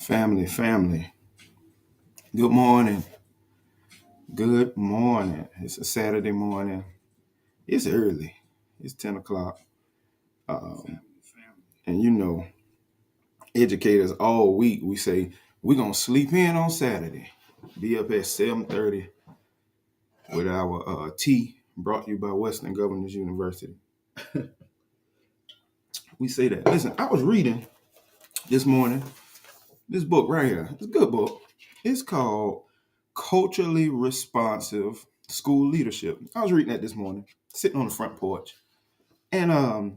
Family. Good morning. Good morning. It's a Saturday morning. It's early. It's 10 o'clock. Um, and educators all week, we say, we're going to sleep in on Saturday. Be up at 7:30 with our tea brought to you by Western Governors University. We say that. Listen, I was reading this morning this book right here. It's a good book. It's called Culturally Responsive School Leadership. I was reading that this morning, sitting on the front porch. And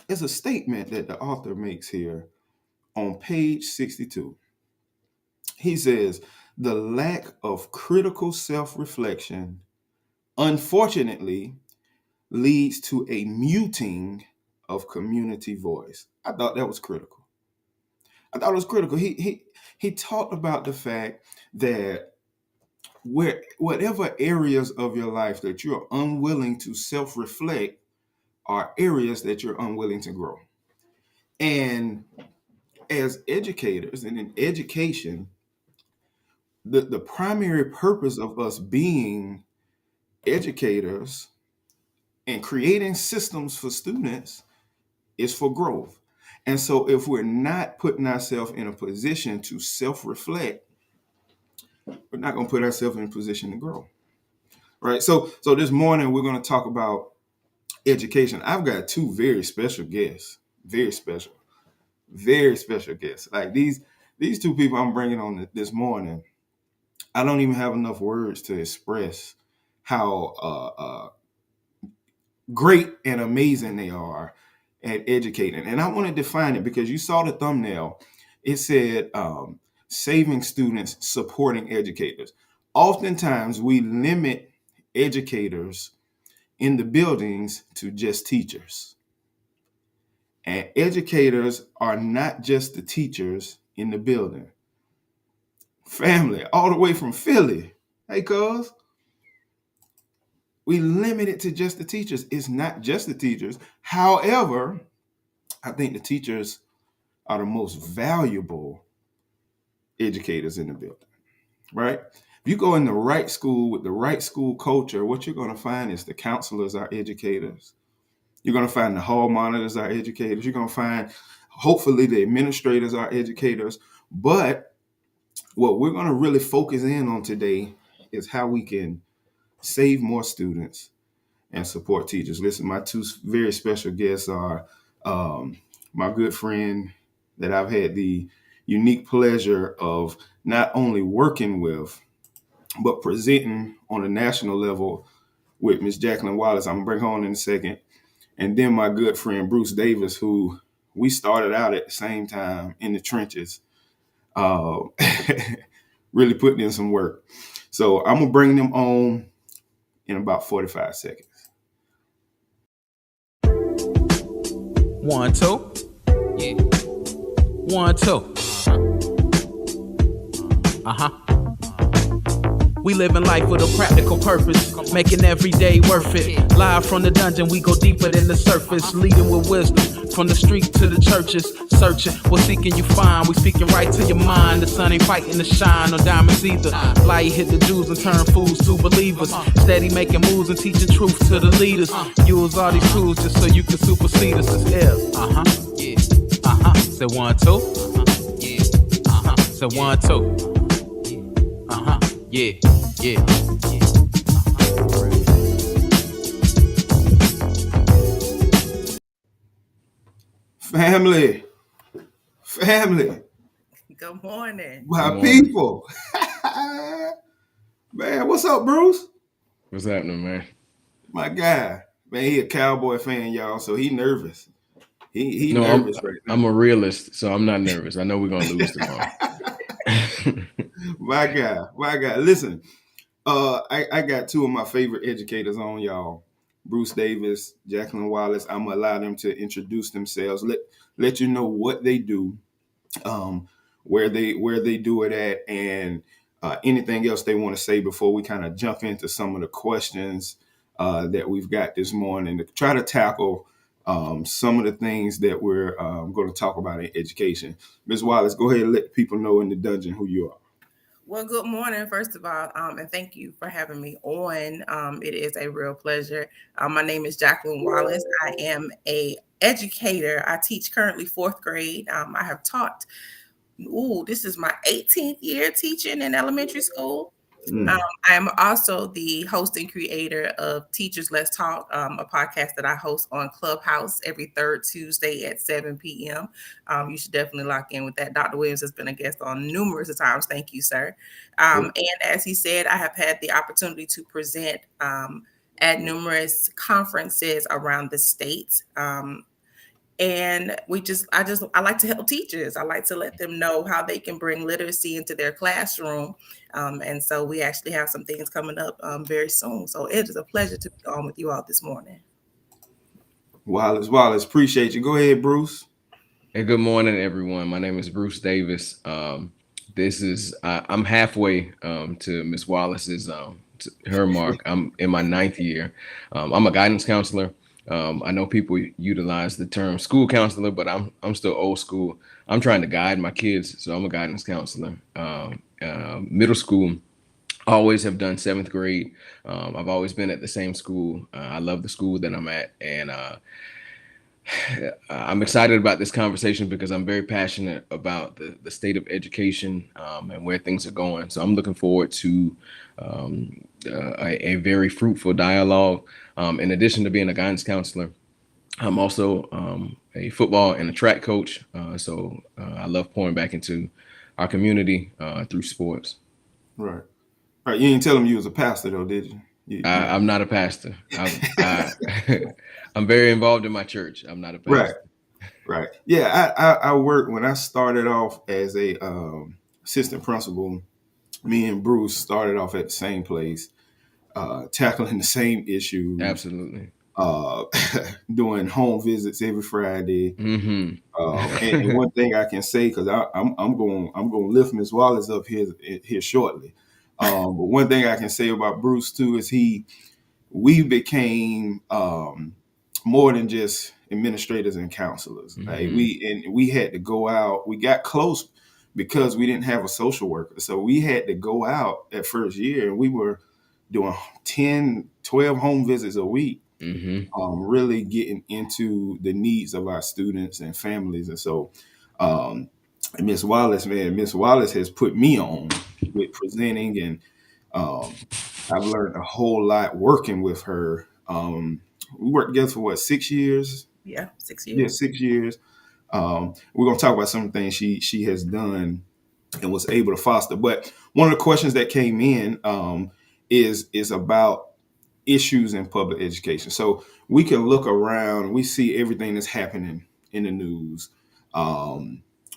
it's a statement that the author makes here on page 62. He says, the lack of critical self-reflection, unfortunately, leads to a muting of community voice. I thought that was critical. He talked about the fact that whatever areas of your life that you're unwilling to self-reflect are areas that you're unwilling to grow. And as educators and in education, the primary purpose of us being educators and creating systems for students is for growth. And so if we're not putting ourselves in a position to self-reflect, we're not going to put ourselves in a position to grow. Right. So this morning we're going to talk about education. I've got two very special guests, very special guests. Like these two people I'm bringing on this morning. I don't even have enough words to express how great and amazing they are at educating. And I want to define it because you saw the thumbnail. It said saving students, supporting educators. Oftentimes we limit educators in the buildings to just teachers. And educators are not just the teachers in the building. Family, all the way from Philly. Hey, cuz, we limit it to just the teachers. It's not just the teachers. However, I think the teachers are the most valuable educators in the building, right? If you go in the right school with the right school culture, what you're going to find is the counselors are educators. You're going to find the hall monitors are educators. You're going to find, hopefully, the administrators are educators. But what we're going to really focus in on today is how we can save more students and support teachers. Listen, my two very special guests are my good friend that I've had the unique pleasure of not only working with, but presenting on a national level with Miss Jaclyn Wallace. I'm going to bring her on in a second. And then my good friend, Bruce Davis, who we started out at the same time in the trenches, really putting in some work. So I'm going to bring them on in about 45 seconds. 1, 2. Yeah. 1, 2. We living life with a practical purpose, making every day worth it. Live from the dungeon, we go deeper than the surface, leading with wisdom from the street to the churches. Searching, what seeking you find? We speaking right to your mind. The sun ain't fighting to shine, no diamonds either. Light hit the Jews and turn fools to believers. Steady making moves and teaching truth to the leaders. Use all these tools just so you can supersede us as hell. Yeah. Say 1, 2. Yeah. Say 1, 2. Yeah. Family. Good morning. My people. Man, what's up, Bruce? What's happening, man? My guy. Man, he a Cowboy fan, y'all, so he nervous. He No, nervous right now. I'm a realist, so I'm not nervous. I know we're going to lose tomorrow. My guy. Listen, I got two of my favorite educators on, y'all. Bruce Davis, Jaclyn Wallace. I'm going to allow them to introduce themselves, let you know what they do, where they do it at, and anything else they want to say before we kind of jump into some of the questions that we've got this morning to try to tackle some of the things that we're going to talk about in education. Ms. Wallace, go ahead and let people know in the dungeon who you are. Well, good morning, first of all, and thank you for having me on. It is a real pleasure. My name is Jaclyn Wallace. I am a educator. I teach currently fourth grade. I have taught. This is my 18th year teaching in elementary school. Mm. I am also the host and creator of Teachers Let's Talk, a podcast that I host on Clubhouse every third Tuesday at 7 p.m. You should definitely lock in with that. Dr. Williams has been a guest on numerous times. Thank you, sir. And as he said, I have had the opportunity to present at numerous conferences around the state. And I like to help teachers. I like to let them know how they can bring literacy into their classroom. And so we actually have some things coming up very soon. So it is a pleasure to be on with you all this morning. Wallace, appreciate you. Go ahead, Bruce. Hey, good morning, everyone. My name is Bruce Davis. I'm halfway to Miss Wallace's her mark. I'm in my 9th year. I'm a guidance counselor. I know people utilize the term school counselor, but I'm still old school. I'm trying to guide my kids, so I'm a guidance counselor. Middle school, always have done 7th grade. I've always been at the same school. I love the school that I'm at, and I'm excited about this conversation because I'm very passionate about the state of education and where things are going. So I'm looking forward to a very fruitful dialogue. In addition to being a guidance counselor, I'm also a football and a track coach. So I love pouring back into our community through sports. Right. You didn't tell him you was a pastor, though, did you? I'm not a pastor. I'm very involved in my church. I'm not a pastor. Right. Yeah, I worked when I started off as a assistant principal. Me and Bruce started off at the same place, tackling the same issues. Absolutely. Doing home visits every Friday. Mm-hmm. And one thing I can say, because I'm going to lift Ms. Wallace up here shortly. But one thing I can say about Bruce too is we became more than just administrators and counselors. Mm-hmm. Right? We had to go out. We got close because we didn't have a social worker. So we had to go out that first year, and we were doing 10, 12 home visits a week. Mm-hmm. Really getting into the needs of our students and families. And so Miss Wallace has put me on with presenting, and I've learned a whole lot working with her. We worked together for 6 years? Yeah, 6 years. Yeah, 6 years. We're going to talk about some of the things she has done and was able to foster. But one of the questions that came in is about issues in public education. So we can look around and we see everything that's happening in the news,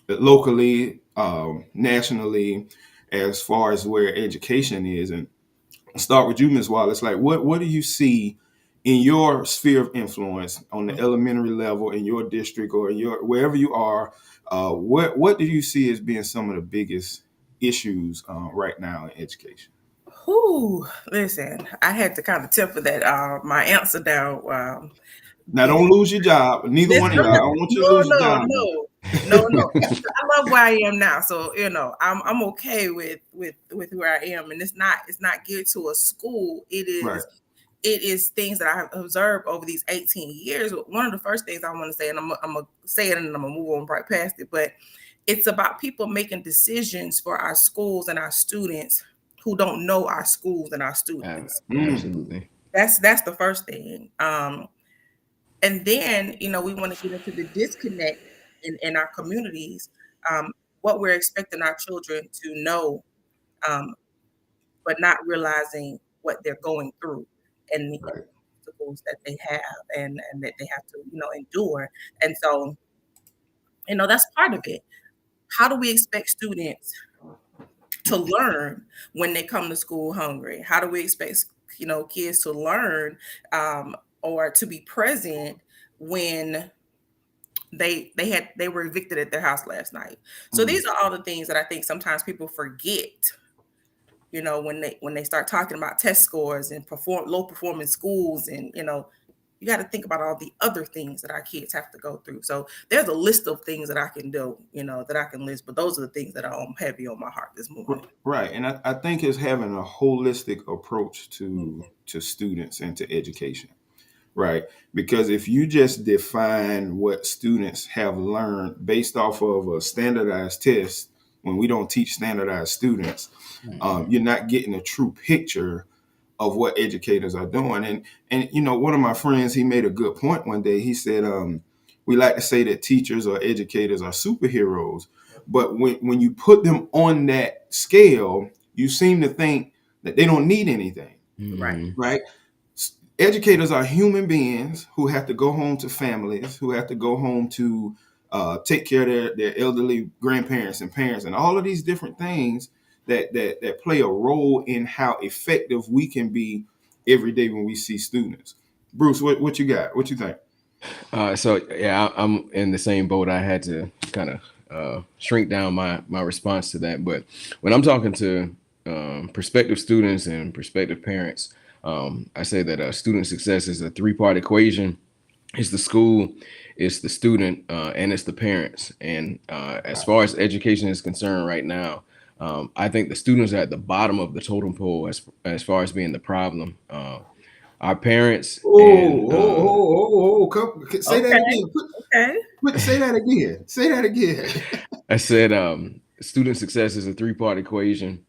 locally, nationally, as far as where education is. And I'll start with you, Ms. Wallace. Like, what do you see in your sphere of influence on the elementary level in your district or wherever you are? What do you see as being some of the biggest issues right now in education? Listen, I had to kind of temper that my answer down. Now, don't lose your job. Neither one of y'all. I don't want you to lose your job. No. I love where I am now, so I'm okay with where I am, and it's not geared to a school. It is. Right. It is things that I have observed over these 18 years. One of the first things I want to say, and I'm gonna say it, and then I'm gonna move on right past it, but it's about people making decisions for our schools and our students who don't know our schools and our students. Absolutely. That's the first thing. And then, we want to get into the disconnect in our communities, what we're expecting our children to know, but not realizing what they're going through and the obstacles that they have and that they have to, endure. And so, that's part of it. How do we expect students to learn when they come to school hungry? How do we expect, kids to learn or to be present when they were evicted at their house last night? So these are all the things that I think sometimes people forget, when they start talking about test scores and low performing schools, and you got to think about all the other things that our kids have to go through. So there's a list of things that I can do, that I can list, but those are the things that are heavy on my heart this morning. Right. And I think it's having a holistic approach to students and to education. Right. Because if you just define what students have learned based off of a standardized test, when we don't teach standardized students, you're not getting a true picture of what educators are doing. And one of my friends, he made a good point one day. He said, we like to say that teachers or educators are superheroes, but when you put them on that scale, you seem to think that they don't need anything. Right. Right. Educators are human beings who have to go home to families, who have to go home to take care of their elderly grandparents and parents, and all of these different things that play a role in how effective we can be every day when we see students. Bruce, what you got? What you think? So yeah, I'm in the same boat. I had to kind of shrink down my response to that. But when I'm talking to prospective students and prospective parents, I say that student success is a three-part equation. It's the school, it's the student, and it's the parents. And as far as education is concerned right now, I think the students are at the bottom of the totem pole as far as being the problem. Our parents and Say that again. Okay. Say that again. Say that again. I said student success is a three-part equation.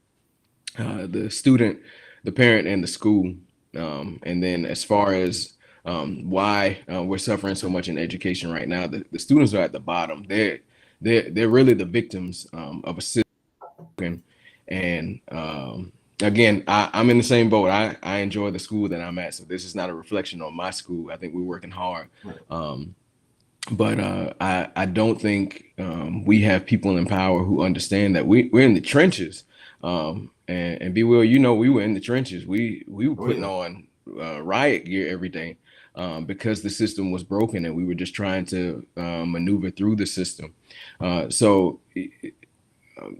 The student, the parent, and the school. And then as far as why we're suffering so much in education right now, the students are at the bottom. They're really the victims of a system. And again, I'm in the same boat. I enjoy the school that I'm at, so this is not a reflection on my school. I think we're working hard. But I don't think we have people in power who understand that we're in the trenches. And Be Will, we were in the trenches. We were putting on riot gear every day because the system was broken, and we were just trying to maneuver through the system. So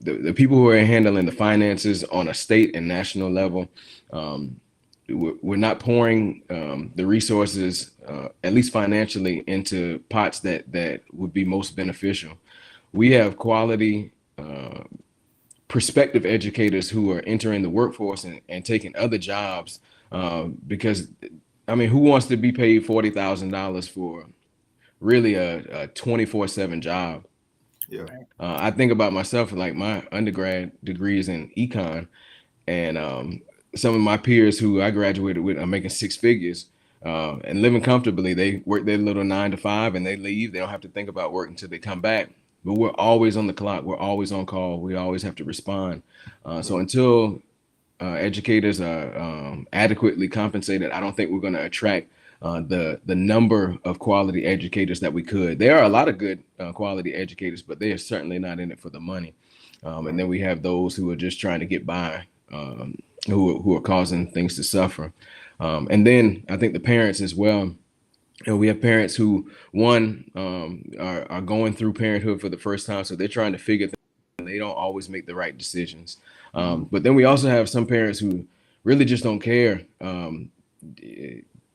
the people who are handling the finances on a state and national level, we're not pouring the resources, at least financially, into pots that would be most beneficial. We have quality prospective educators who are entering the workforce and taking other jobs because, who wants to be paid $40,000 for really a 24/7 job? Yeah. I think about myself, like my undergrad degree is in econ, and some of my peers who I graduated with are making six figures and living comfortably. They work their little 9 to 5 and they leave. They don't have to think about work until they come back. But we're always on the clock. We're always on call. We always have to respond. So until educators are adequately compensated, I don't think we're going to attract the number of quality educators that we could. There are a lot of good quality educators, but they are certainly not in it for the money. And then we have those who are just trying to get by, who are causing things to suffer. And then I think the parents as well. And we have parents who, one, are going through parenthood for the first time, so they're trying to figure things out. They don't always make the right decisions. But then we also have some parents who really just don't care.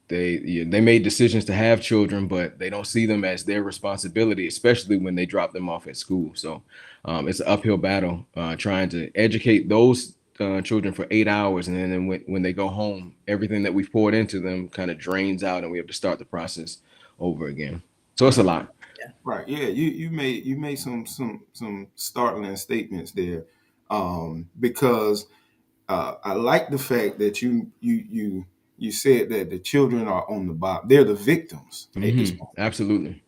They made decisions to have children, but they don't see them as their responsibility, especially when they drop them off at school. So it's an uphill battle trying to educate those children for 8 hours, and then when they go home, everything that we've poured into them kind of drains out, and we have to start the process over again. So it's a lot. Right. Yeah. You made some startling statements there, because I like the fact that you said that the children are on the bottom. They're the victims at this point. Absolutely.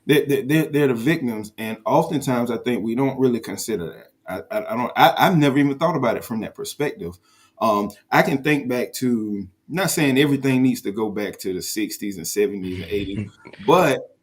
They're the victims, and oftentimes I think we don't really consider that. I've never even thought about it from that perspective. I can think back to, not saying everything needs to go back to the 60s and 70s and 80s, but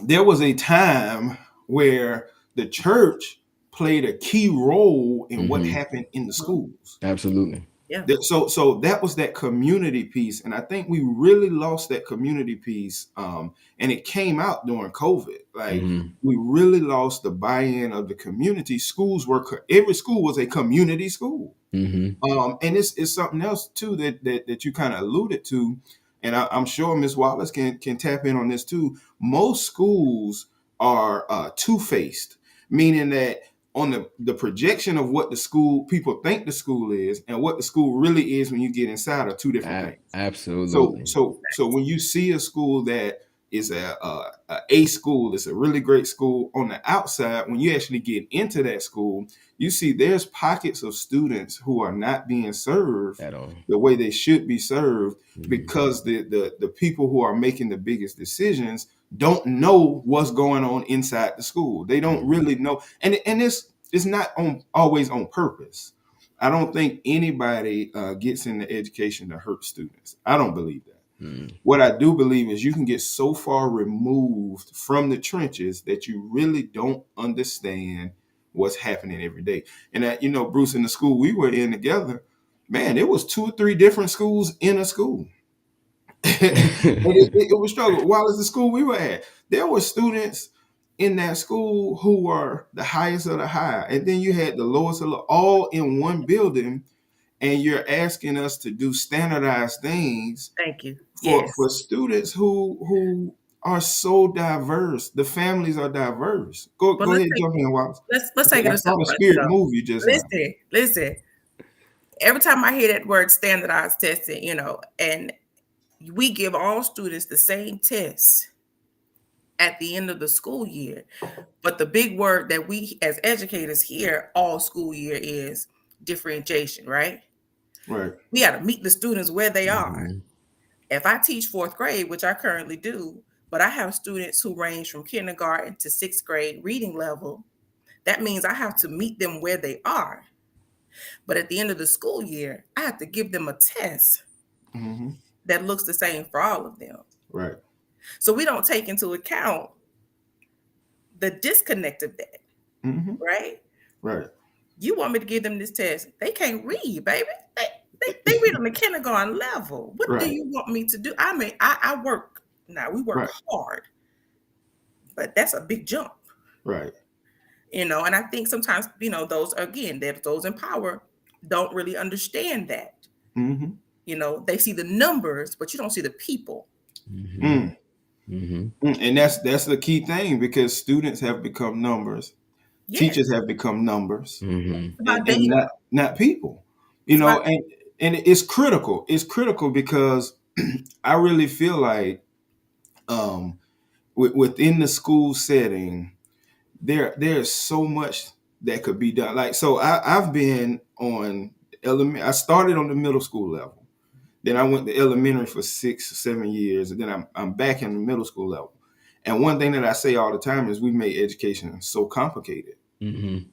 there was a time where the church played a key role in what happened in the schools. Absolutely. Yeah. So that was that community piece, and I think we really lost that community piece, and it came out during COVID. Like we really lost the buy-in of the community. Every school was a community school, and it's something else too that you kind of alluded to. and I'm sure Ms. Wallace can tap in on this too. Most schools are two-faced, meaning that on the projection of what the school people think the school is and what the school really is when you get inside are two different things. So Absolutely. so when you see a school that is a school, it's a really great school on the outside. When you actually get into that school, you see there's pockets of students who are not being served At all. the way they should be served Mhm. because the people who are making the biggest decisions don't know what's going on inside the school. They don't really know, and it's not always on purpose. I don't think anybody gets into education to hurt students. I don't believe that. Mhm. What I do believe is you can get so far removed from the trenches that you really don't understand what's happening every day. And that, Bruce, in the school we were in together, man, it was 2 or 3 different schools in a school. And it was struggle. While it's the school we were at, there were students in that school who were the highest of the high. And then you had the lowest of the, all in one building, and you're asking us to do standardized things Thank you. for Yes. students who are so diverse. The families are diverse. Go But ahead, jump in, Wallace. let's take it I a step saw the further. spirit though. move you just now. Listen. Every time I hear that word standardized testing, and we give all students the same test at the end of the school year. But the big word that we as educators hear all school year is differentiation, right? Right. We got to meet the students where they are. Mhm. If I teach 4th grade, which I currently do, but I have students who range from kindergarten to 6th grade reading level, that means I have to meet them where they are. But at the end of the school year, I have to give them a test Mm-hmm. that looks the same for all of them. Right. So we don't take into account the disconnect of that, Mm-hmm. right? Right. You want me to give them this test? They can't read, baby. They read on the kindergarten level. What do Right. you want me to do? I mean, I work now. We work Right. hard, but that's a big jump, Right. And I think sometimes those those in power don't really understand that. Mm-hmm. They see the numbers, but you don't see the people. Mhm. Mm. Mhm. And that's the key thing, because students have become numbers, Yes, teachers have become numbers, Mhm. it's about and data. not people. It's about And it's critical. It's critical because I really feel like within the school setting, there's so much that could be done. Like, so I've been on I started on the middle school level. Then I went to elementary for 6 or 7 years, and then I'm back in the middle school level. And one thing that I say all the time is we make education so complicated Mhm.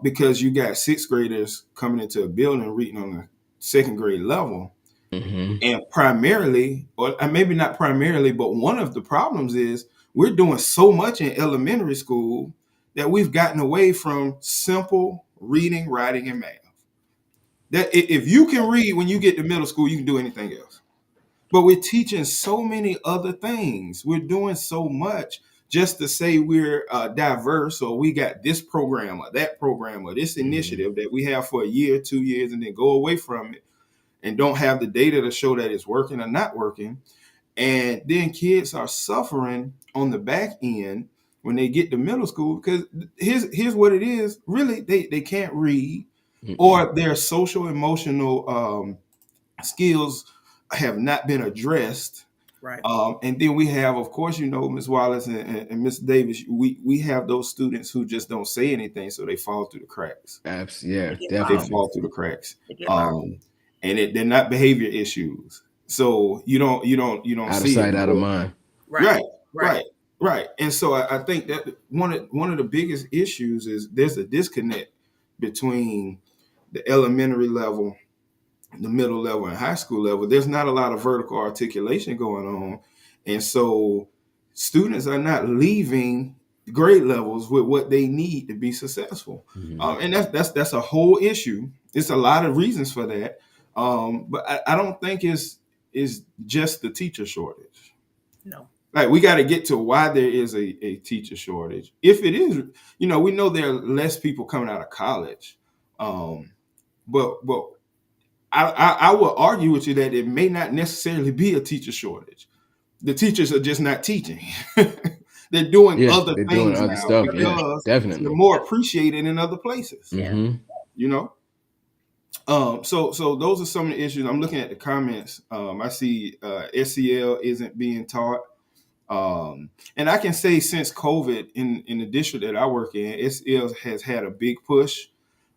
because you got 6th graders coming into a building reading on the 2nd grade level. Mhm. And primarily, or maybe not primarily, but one of the problems is we're doing so much in elementary school that we've gotten away from simple reading, writing, and math. That if you can read when you get to middle school, you can do anything else. But we're teaching so many other things. We're doing so much just to say we're diverse, or we got this program or that program or this initiative that we have for a year, 2 years, and then go away from it and don't have the data to show that it's working or not working. And then kids are suffering on the back end when they get to middle school, because here's what it is. Really, they can't read, Mhm. or their social emotional skills have not been addressed. right. And then we have, of course, Ms. Wallace and Ms. Davis, we have those students who just don't say anything, so they fall through the cracks. Yeah, They get They lost. definitely. fall through the cracks. They get lost. And they're not behavior issues, so you don't Out of see sight, it. out of mind. Right, Right. right. And so I think that one of the biggest issues is there's a disconnect between the elementary level, the middle level, and high school level. There's not a lot of vertical articulation going on, and so students are not leaving grade levels with what they need to be successful. Mhm. And that's a whole issue. It's a lot of reasons for that, but I don't think it's just the teacher shortage. No. Like, we got to get to why there is a teacher shortage. If it is, we know there are less people coming out of college, but I will argue with you that it may not necessarily be a teacher shortage. The teachers are just not teaching. They're doing Yeah, other they're doing things other now stuff. Yeah, because they're definitely. more appreciated in other places. Yeah. Mm-hmm. You know. So those are some of the issues. I'm looking at the comments. I see SEL isn't being taught. And I can say since COVID in the district that I work in, SEL has had a big push.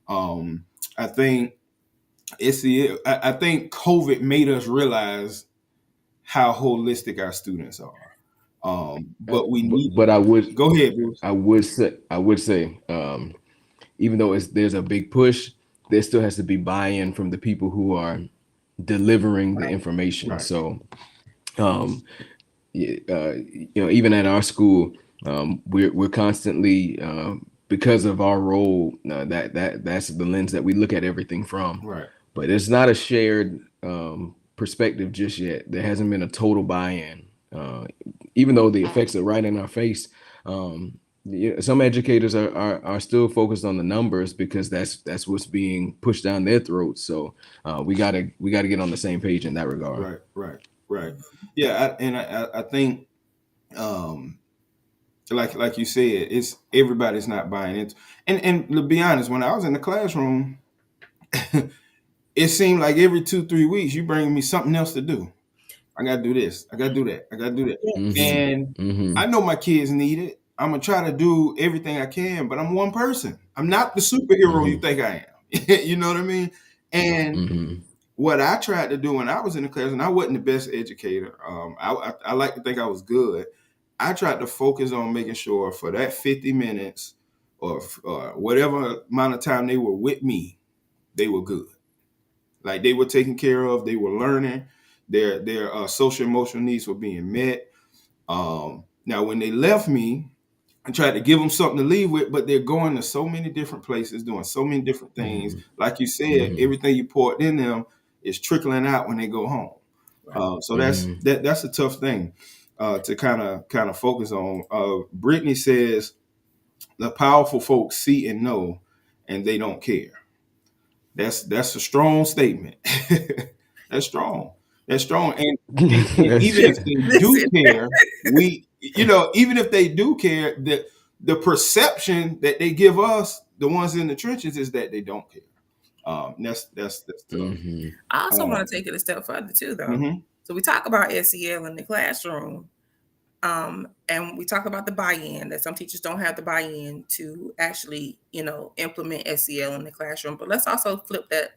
I think SEL, I think COVID made us realize how holistic our students are. But we need But go ahead, Bruce. I would say, even though there's a big push, there still has to be buy-in from the people who are delivering the information. Right. So, even at our school, we're constantly, because of our role, that's the lens that we look at everything from. Right. But it's not a shared perspective just yet. There hasn't been a total buy-in, even though the effects are right in our face. Some educators are still focused on the numbers because that's what's being pushed down their throats. So we gotta get on the same page in that regard. Right. Yeah, I think, like you said, it's everybody's not buying it. And to be honest, when I was in the classroom, it seemed like every 2-3 weeks you bringing me something else to do. I gotta do this. I gotta do that. I gotta do that. And I know my kids need it. I'm gonna try to do everything I can, but I'm one person. I'm not the superhero you think I am. You know what I mean? And what I tried to do when I was in the class, and I wasn't the best educator. I like to think I was good. I tried to focus on making sure for that 50 minutes or whatever amount of time they were with me, they were good. Like they were taken care of. They were learning. Their social emotional needs were being met. Now, when they left me, I tried to give them something to leave with, but they're going to so many different places, doing so many different things. Like you said, everything you poured in them is trickling out when they go home. So that's a tough thing to kind of focus on. Brittany says the powerful folks see and know, and they don't care. That's a strong statement. That's strong. That's strong. And even if they do care, even if they do care, the perception that they give us, the ones in the trenches, is that they don't care. That's tough. I also want to take it a step further too, though. So we talk about SEL in the classroom, and we talk about the buy-in, that some teachers don't have the buy-in to actually, implement SEL in the classroom. But let's also flip that.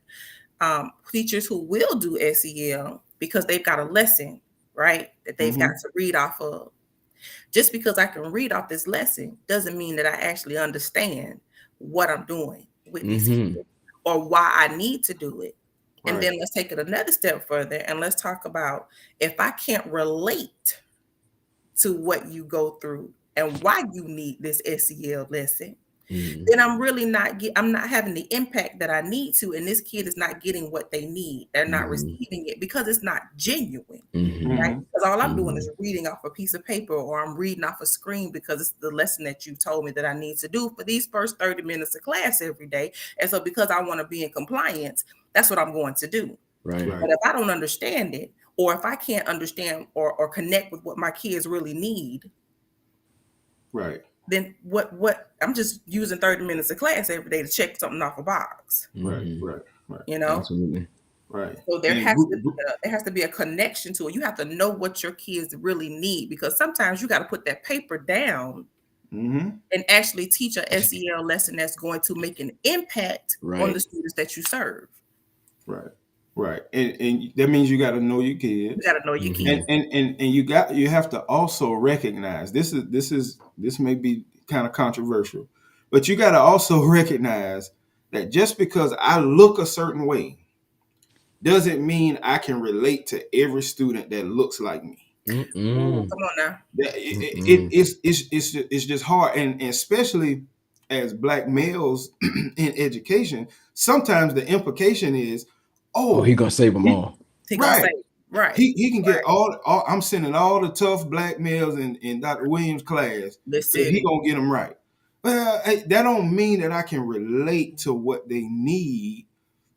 Teachers who will do SEL because they've got a lesson, right, that they've got to read off of. Just because I can read off this lesson doesn't mean that I actually understand what I'm doing with this kid or why I need to do it. And then let's take it another step further and let's talk about if I can't relate to what you go through and why you need this SEL lesson, then I'm really I'm not having the impact that I need to, and this kid is not getting what they need. They're not receiving it because it's not genuine, right? Because all I'm doing is reading off a piece of paper or I'm reading off a screen because it's the lesson that you told me that I need to do for these first 30 minutes of class every day. And so because I want to be in compliance, that's what I'm going to do. Right. But if I don't understand it, or if I can't understand or connect with what my kids really need, then what I'm just using 30 minutes of class every day to check something off a box. Right. Absolutely. Right. So there has to be a connection to it. You have to know what your kids really need, because sometimes you got to put that paper down and actually teach a SEL lesson that's going to make an impact on the students that you serve. Right. And that means you got to know your kids. You got to know your kids. And you have to also recognize this may be kind of controversial, but you got to also recognize that just because I look a certain way doesn't mean I can relate to every student that looks like me. Come on now. It's just hard, and especially as Black males in education, sometimes the implication is, he gonna save them all. He gonna save, right. He can get all. I'm sending all the tough Black males in Dr. Williams' class. He gonna get them right. Well, that don't mean that I can relate to what they need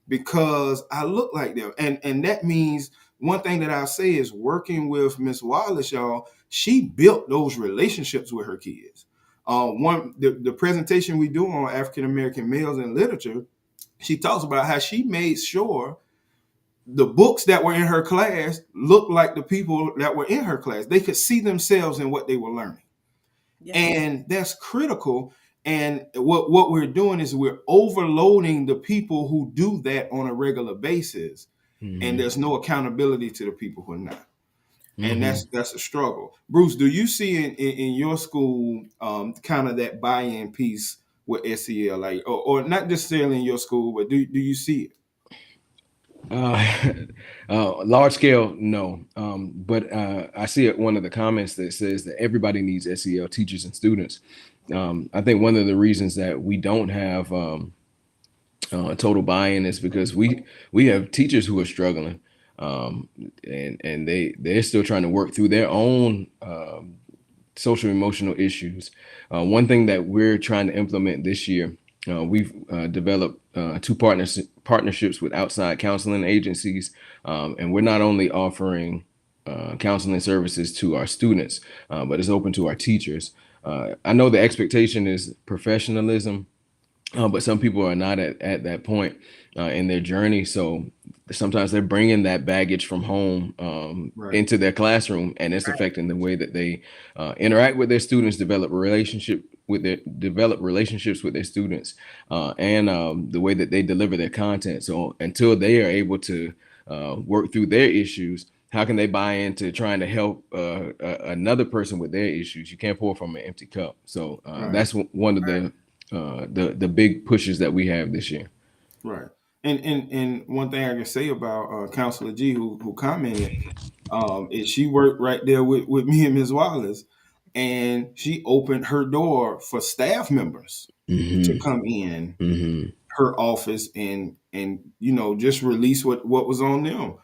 because I look like them. And that means one thing that I'll say is working with Miss Wallace, y'all, she built those relationships with her kids. The presentation we do on African American males in literature, she talks about how she made sure the books that were in her class looked like the people that were in her class. They could see themselves in what they were learning. Yeah. And that's critical. And what we're doing is we're overloading the people who do that on a regular basis. And there's no accountability to the people who are not. And that's a struggle. Bruce, do you see in your school kind of that buy-in piece with SEL, like, or not necessarily in your school, but do you see it? Large scale, no. But I see one of the comments that says that everybody needs SEL teachers and students. I think one of the reasons that we don't have total buy-in is because we have teachers who are struggling, and they're still trying to work through their own social emotional issues. One thing that we're trying to implement this year, we've developed two partnerships with outside counseling agencies, and we're not only offering counseling services to our students, but it's open to our teachers. I know the expectation is professionalism, but some people are not at that point in their journey. So sometimes they're bringing that baggage from home Right. into their classroom, and it's affecting the way that they interact with their students, develop relationships with their students, and the way that they deliver their content. So until they are able to work through their issues, how can they buy into trying to help another person with their issues? You can't pour from an empty cup. So that's one of the big pushes that we have this year. Right. And one thing I can say about Counselor G, who commented, is she worked right there with me and Ms. Wallace, and she opened her door for staff members to come in her office and just release what was on them.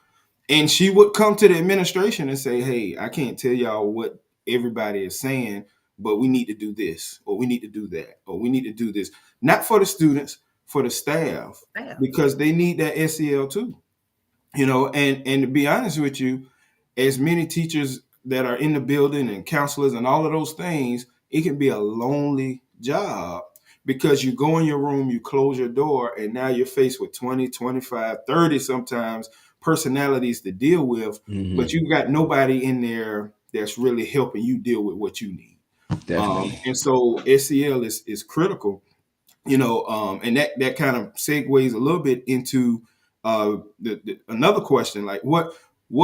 And she would come to the administration and say, "Hey, I can't tell y'all what everybody is saying, but we need to do this, or we need to do that, or we need to do this." Not for the students, for the staff, Yeah. because they need that SEL too. And to be honest with you, as many teachers that are in the building and counselors and all of those things, it can be a lonely job because you go in your room, you close your door, and now you're faced with 20, 25, 30 sometimes personalities to deal with, but you've got nobody in there that's really helping you deal with what you need. Definitely. And so SEL is critical, and that kind of segues a little bit into another question, like what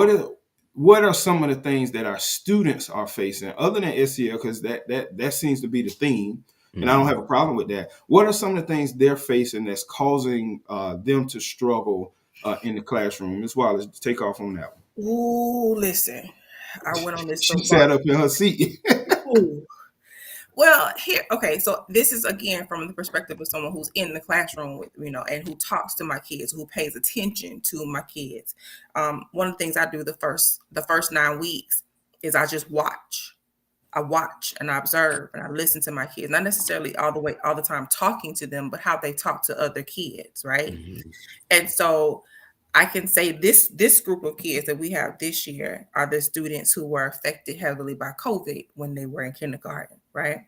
are some of the things that our students are facing other than SEL, because that seems to be the theme, and I don't have a problem with that. What are some of the things they're facing that's causing them to struggle in the classroom? Ms. Wallace, take off on that one. Ooh, listen, I went on this She soapbox. sat up in her seat. Ooh. Well, okay, so this is again from the perspective of someone who's in the classroom with, and who talks to my kids, who pays attention to my kids. One of the things I do the first 9 weeks is I just watch. I watch and I observe and I listen to my kids, not necessarily all the time talking to them, but how they talk to other kids, right? And so I can say this group of kids that we have this year are the students who were affected heavily by COVID when they were in kindergarten, right?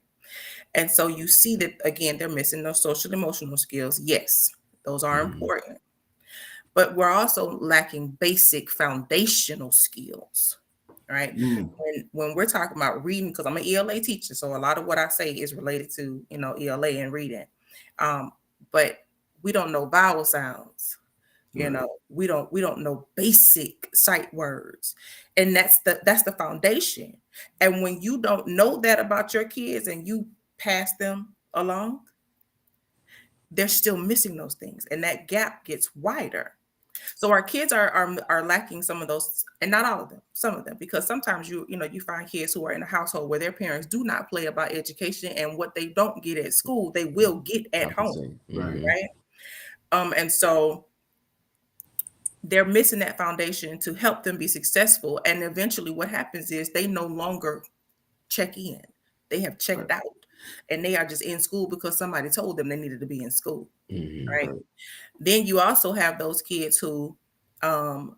And so you see that, again, they're missing those social emotional skills. Yes, those are important. But we're also lacking basic foundational skills, right? When we're talking about reading, because I'm an ELA teacher, so a lot of what I say is related to, ELA and reading. But we don't know vowel sounds. We don't know basic sight words, and that's the foundation. And when you don't know that about your kids and you pass them along, they're still missing those things, and that gap gets wider. So our kids are lacking some of those, and not all of them, some of them, because sometimes you find kids who are in a household where their parents do not play about education, and what they don't get at school, they will get at home, right? And so they're missing that foundation to help them be successful. And eventually what happens is they no longer check in. They have checked out. and they are just in school because somebody told them they needed to be in school, right? Right. Then you also have those kids who um,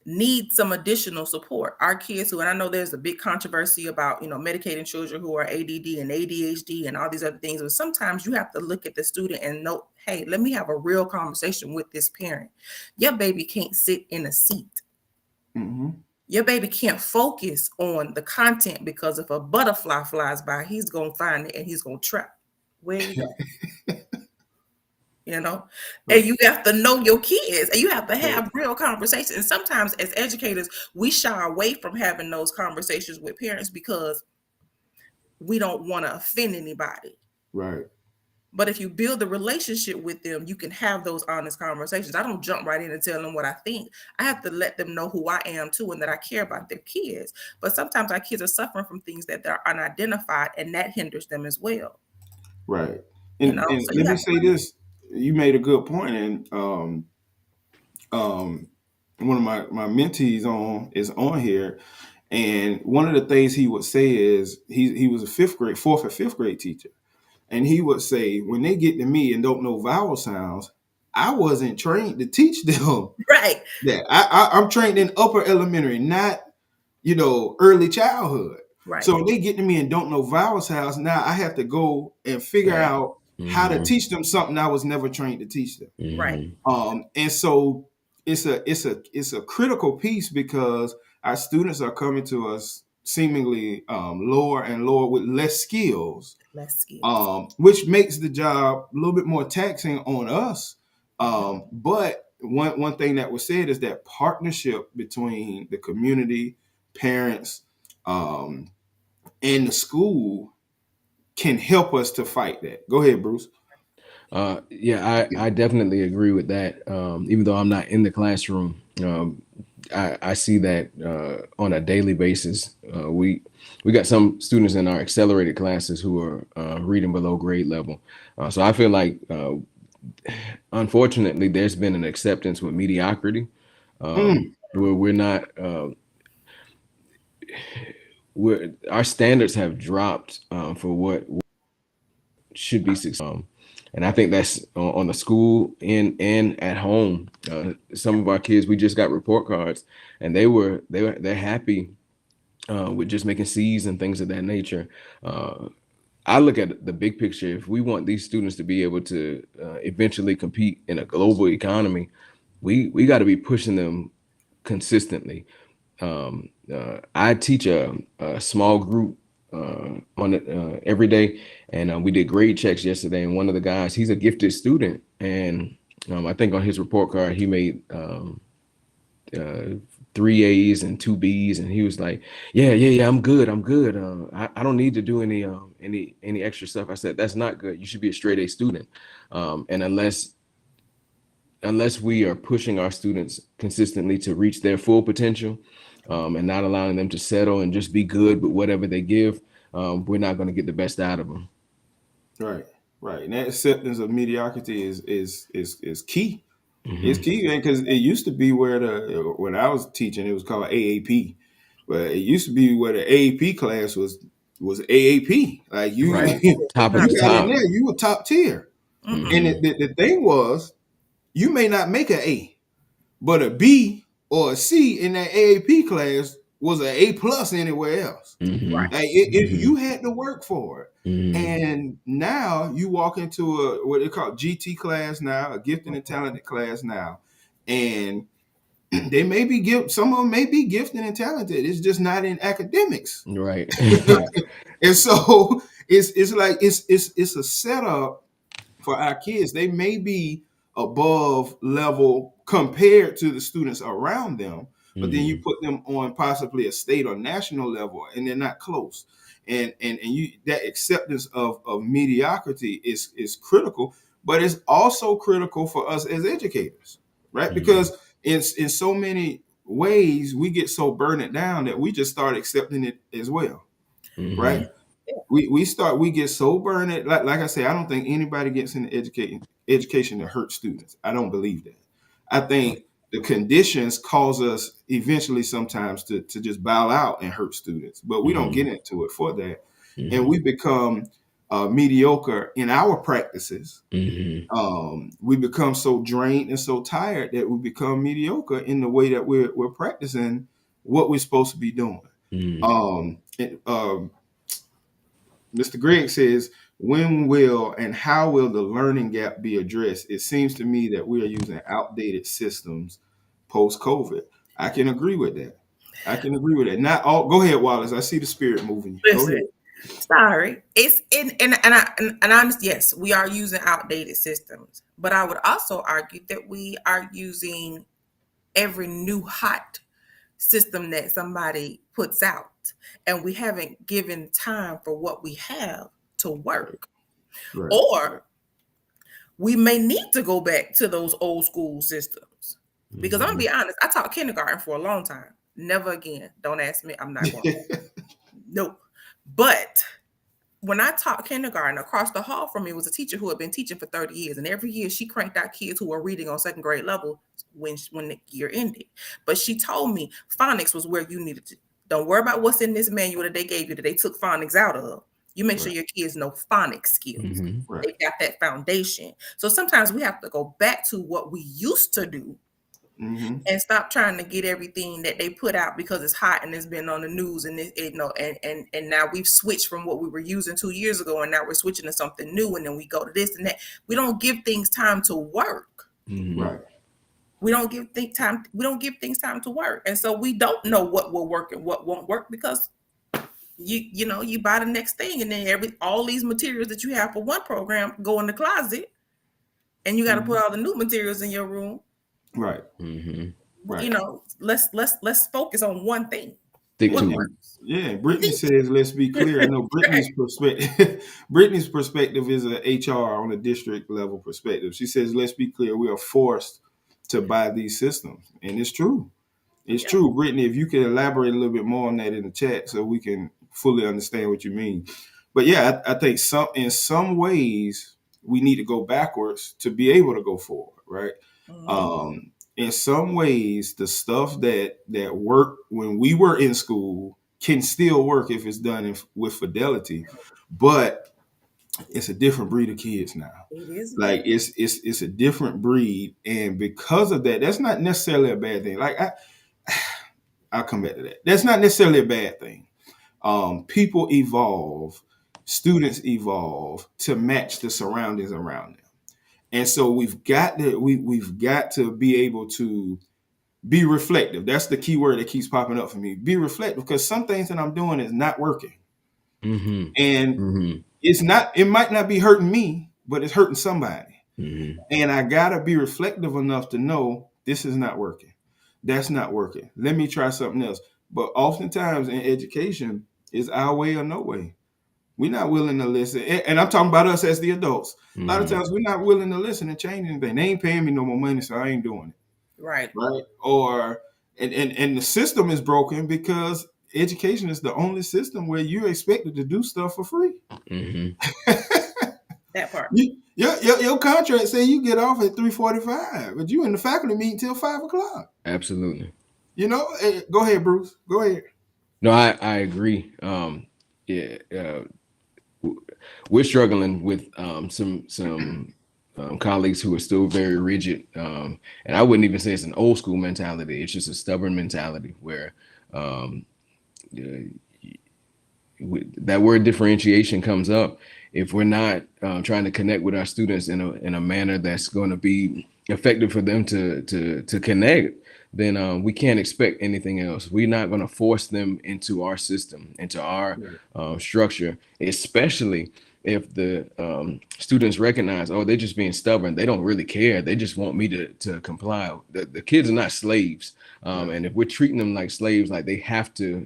need some additional support. Our kids who, and I know there's a big controversy about, medicating children who are ADD and ADHD and all these other things, but sometimes you have to look at the student and know, hey, let me have a real conversation with this parent. Your baby can't sit in a seat. Mm-hmm. Your baby can't focus on the content, because if a butterfly flies by, he's going to find it and he's going to trap. Where you go? Right. And you have to know your kids, and you have to Right. have real conversations. And sometimes as educators, we shy away from having those conversations with parents because we don't want to offend anybody. Right. But if you build a relationship with them, you can have those honest conversations. I don't jump right in and tell them what I think. I have to let them know who I am too, and that I care about their kids. But sometimes our kids are suffering from things that they're unidentified, and that hinders them as well. Right. And So you let me have to. say this: you made a good point, and um, one of my mentees is on here, and one of the things he would say is he was a fourth or fifth grade teacher, and he would say when they get to me and don't know vowel sounds, I wasn't trained to teach them Right. that. I'm trained in upper elementary, not early childhood. Right. So when they get to me and don't know vowel sounds, now I have to go and figure Right. out how to teach them something I was never trained to teach them. Right. And so it's a critical piece because our students are coming to us seemingly lower and lower with less skills, which makes the job a little bit more taxing on us. But one thing that was said is that partnership between the community, parents, and the school can help us to fight that. Go ahead, Bruce. Yeah, I definitely agree with that. Even though I'm not in the classroom, I see that on a daily basis. We got some students in our accelerated classes who are reading below grade level. So I feel like, unfortunately, there's been an acceptance with mediocrity, where we're not. Our standards have dropped for what should be successful. And I think that's on the school and at home. Some of our kids, we just got report cards, and they're happy with just making C's and things of that nature. I look at the big picture. If we want these students to be able to eventually compete in a global economy, we got to be pushing them consistently. I teach a small group on it every day, and we did grade checks yesterday. And one of the guys, he's a gifted student, and I think on his report card he made 3 A's and 2 B's, and he was like, "Yeah, I'm good. I don't need to do any extra stuff." I said, "That's not good. You should be a straight A student." And unless we are pushing our students consistently to reach their full potential, and not allowing them to settle and just be good with whatever they give, we're not going to get the best out of them. Right. And that acceptance of mediocrity is key. It's key, man, because it used to be when I was teaching, it was called AAP, but it used to be where the AAP class was AAP. Like you, Right. Top you of the got in top. there, you were top tier. And the thing was, you may not make an A, but a B or a C in that AAP class was an A plus anywhere else. Right. Like you had to work for it. And now you walk into what they call GT class now, a gifted and talented class now, and they may be some of them may be gifted and talented. It's just not in academics. Right. And so it's like it's a setup for our kids. They may be above level compared to the students around them, but then you put them on possibly a state or national level and they're not close. And you, that acceptance of mediocrity is critical, but it's also critical for us as educators, right? Because in so many ways we get so burdened down that we just start accepting it as well, right? We get so burned. Like I say, I don't think anybody gets into education to hurt students. I don't believe that. I think the conditions cause us eventually sometimes to just bow out and hurt students, but we don't get into it for that. And we become mediocre in our practices, Mm-hmm. we become so drained and so tired that we become mediocre in the way that we're practicing what we're supposed to be doing. Mm-hmm. Mr. Greg says, when will and how will the learning gap be addressed? It seems to me that we are using outdated systems post COVID. I can agree with that. I can agree with that. Not all. Go ahead, Wallace. I see the spirit moving. Go Listen, ahead. sorry. It's in and honest, yes, we are using outdated systems. But I would also argue that we are using every new hot system that somebody puts out. And we haven't given time for what we have to work. Right. Or we may need to go back to those old school systems. Because I'm gonna be honest, I taught kindergarten for a long time. Never again. Don't ask me. I'm not going to. Nope. But when I taught kindergarten, across the hall from me was a teacher who had been teaching for 30 years. And every year she cranked out kids who were reading on second grade level when the year ended. But she told me phonics was where you needed to. Don't worry about what's in this manual that they gave you that they took phonics out of. You make sure your kids know phonics skills. Mm-hmm. Right. They got that foundation. So sometimes we have to go back to what we used to do Mm-hmm. and stop trying to get everything that they put out because it's hot and it's been on the news and and now we've switched from what we were using 2 years ago and now we're switching to something new and then we go to this and that. We don't give things time to work. Mm-hmm. Right. We don't give things time to work. And so we don't know what will work and what won't work because you buy the next thing and then all these materials that you have for one program go in the closet and you got to put all the new materials in your room. Right. Mm-hmm. Right. Let's focus on one thing. Stick What to works? Yeah, Brittany says, let's be clear. I know Brittany's perspective. Brittany's perspective is a HR on a district level perspective. She says, let's be clear. We are forced to buy these systems, and it's true. It's Yeah. true, Brittany. If you can elaborate a little bit more on that in the chat, so we can fully understand what you mean. But yeah, I think in some ways we need to go backwards to be able to go forward, right? Mhm. In some ways, the stuff that worked when we were in school can still work if it's done with fidelity, but it's a different breed of kids now. It is Like it's a different breed, and because of that, that's not necessarily a bad thing. Like I'll come back to that. That's not necessarily a bad thing. People evolve, students evolve to match the surroundings around them. And so we've got to be able to be reflective. That's the key word that keeps popping up for me. Be reflective, because some things that I'm doing is not working. Mm-hmm. And Mm-hmm. it might not be hurting me, but it's hurting somebody. Mm-hmm. And I gotta be reflective enough to know this is not working. That's not working. Let me try something else. But oftentimes in education, it's our way or no way. We're not willing to listen. And I'm talking about us as the adults. A lot of times we're not willing to listen and change anything. They ain't paying me no more money, so I ain't doing it. right. Right. Or and the system is broken because education is the only system where you're expected to do stuff for free. Mm-hmm. That part. Your contract say you get off at 3:45, but you in the faculty meeting till 5 o'clock. Absolutely. Go ahead, Bruce. Go ahead. No, I agree. Yeah, we're struggling with some colleagues who are still very rigid, and I wouldn't even say it's an old school mentality. It's just a stubborn mentality where that word differentiation comes up. If we're not trying to connect with our students in a manner that's going to be effective for them to connect, then we can't expect anything else. We're not going to force them into our system, into our structure, especially if the students recognize, oh, they're just being stubborn. They don't really care. They just want me to comply. The kids are not slaves. And if we're treating them like slaves, like they have to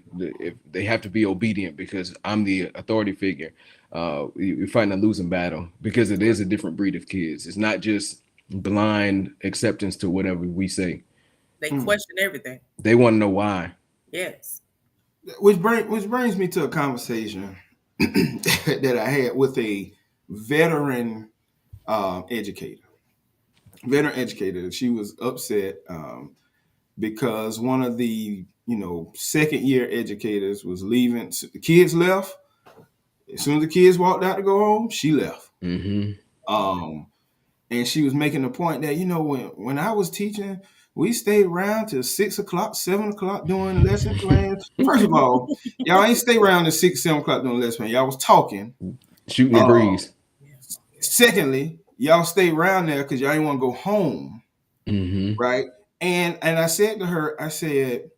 be obedient because I'm the authority figure, you're fighting a losing battle, because it is a different breed of kids. It's not just blind acceptance to whatever we say. They question everything. They want to know why. Yes. Which brings me to a conversation that I had with a veteran educator. She was upset because one of the second year educators was leaving. The kids left. As soon as the kids walked out to go home, she left. Mm-hmm. Um, and she was making the point that, when I was teaching, we stayed around till 6 o'clock, 7 o'clock doing lesson plans. First of all, y'all ain't stay around till 6, 7 o'clock doing lesson plans. Y'all was talking. Shooting the Uh, breeze. Secondly, y'all stay around there because y'all ain't want to go home, Mm-hmm. right? And I said to her, I said,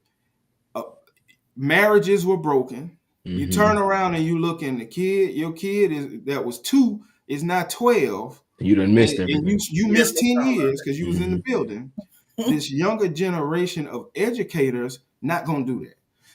marriages were broken. You Mm-hmm. turn around and you look, and your kid that was 2 is now 12, You done and missed you everything. you Yeah, missed 10 years because you was in the Mm-hmm. building. This younger generation of educators not gonna do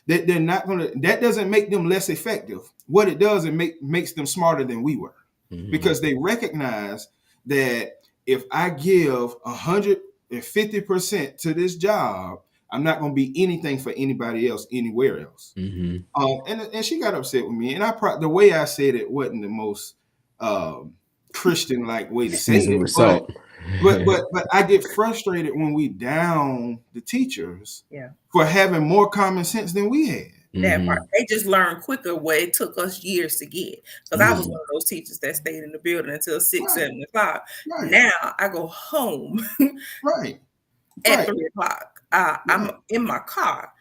that. They're not gonna. That doesn't make them less effective. What it does, makes them smarter than we were, Mm-hmm. because they recognize that if I give 150% to this job, I'm not gonna be anything for anybody else anywhere else. Mm-hmm. And she got upset with me, and the way I said it wasn't the most um, Christian like way to say Season it, with salt. but I get frustrated when we down the teachers yeah. for having more common sense than we had. That part. Mm-hmm. They just learn quicker what it took us years to get. Because I was Mm-hmm. one of those teachers that stayed in the building until 6, Right, 7 o'clock. right, Now I go home right, at right, 3 o'clock. I'm right, in my car.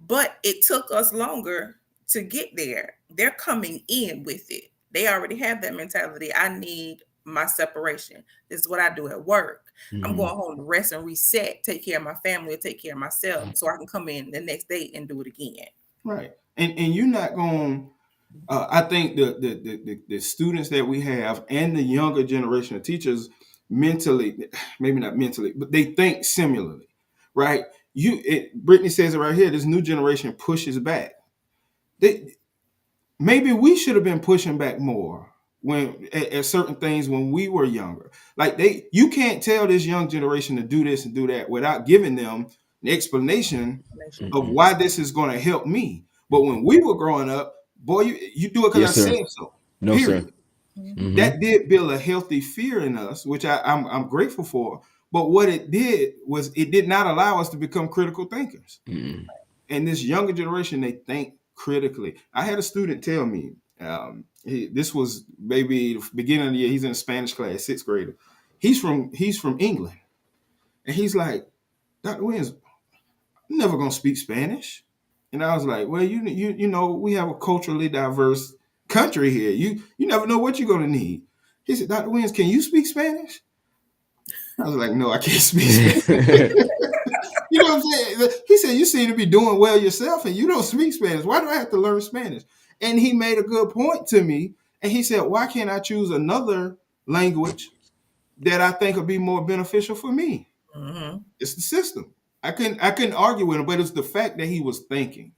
But it took us longer to get there. They're coming in with it. They already have that mentality. I need my separation. This is what I do at work. I'm Mm-hmm. going home to rest and reset, take care of my family, take care of myself, so I can come in the next day and do it again. right. And you're not going. I think the students that we have and the younger generation of teachers mentally, maybe not mentally, but they think similarly, right? Brittany says it right here. This new generation pushes back. Maybe we should have been pushing back more at certain things when we were younger. Like you can't tell this young generation to do this and do that without giving them an explanation of Mm-hmm. why this is going to help me. But when we were growing up, boy, you do it because I Yes, sir. said so. No, sir. Period. Mm-hmm. That did build a healthy fear in us, which I'm grateful for. But what it did was it did not allow us to become critical thinkers. Mm-hmm. And this younger generation, they think critically. I had a student tell me, this was maybe the beginning of the year. He's in a Spanish class, 6th grader. He's from England, and he's like, Dr. Williams, I'm never gonna speak Spanish. And I was like, well, we have a culturally diverse country here. You never know what you're gonna need. He said, Dr. Williams, can you speak Spanish? I was like, no, I can't speak Spanish. You know what I'm saying? He said, you seem to be doing well yourself and you don't speak Spanish. Why do I have to learn Spanish? And he made a good point to me. And he said, why can't I choose another language that I think would be more beneficial for me? Mm-hmm. It's the system. I couldn't argue with him, but it's the fact that he was thinking.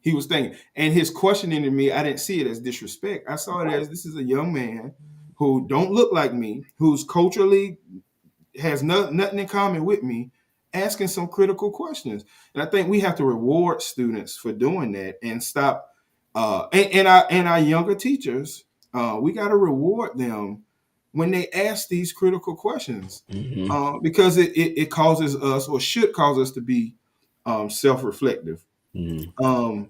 He was thinking. And his questioning to me, I didn't see it as disrespect. I saw it as, this is a young man who don't look like me, who's culturally has nothing in common with me, asking some critical questions. And I think we have to reward students for doing that and stop. And our younger teachers, we got to reward them when they ask these critical questions, Mm-hmm. because it causes us, or should cause us, to be self-reflective. Mm-hmm.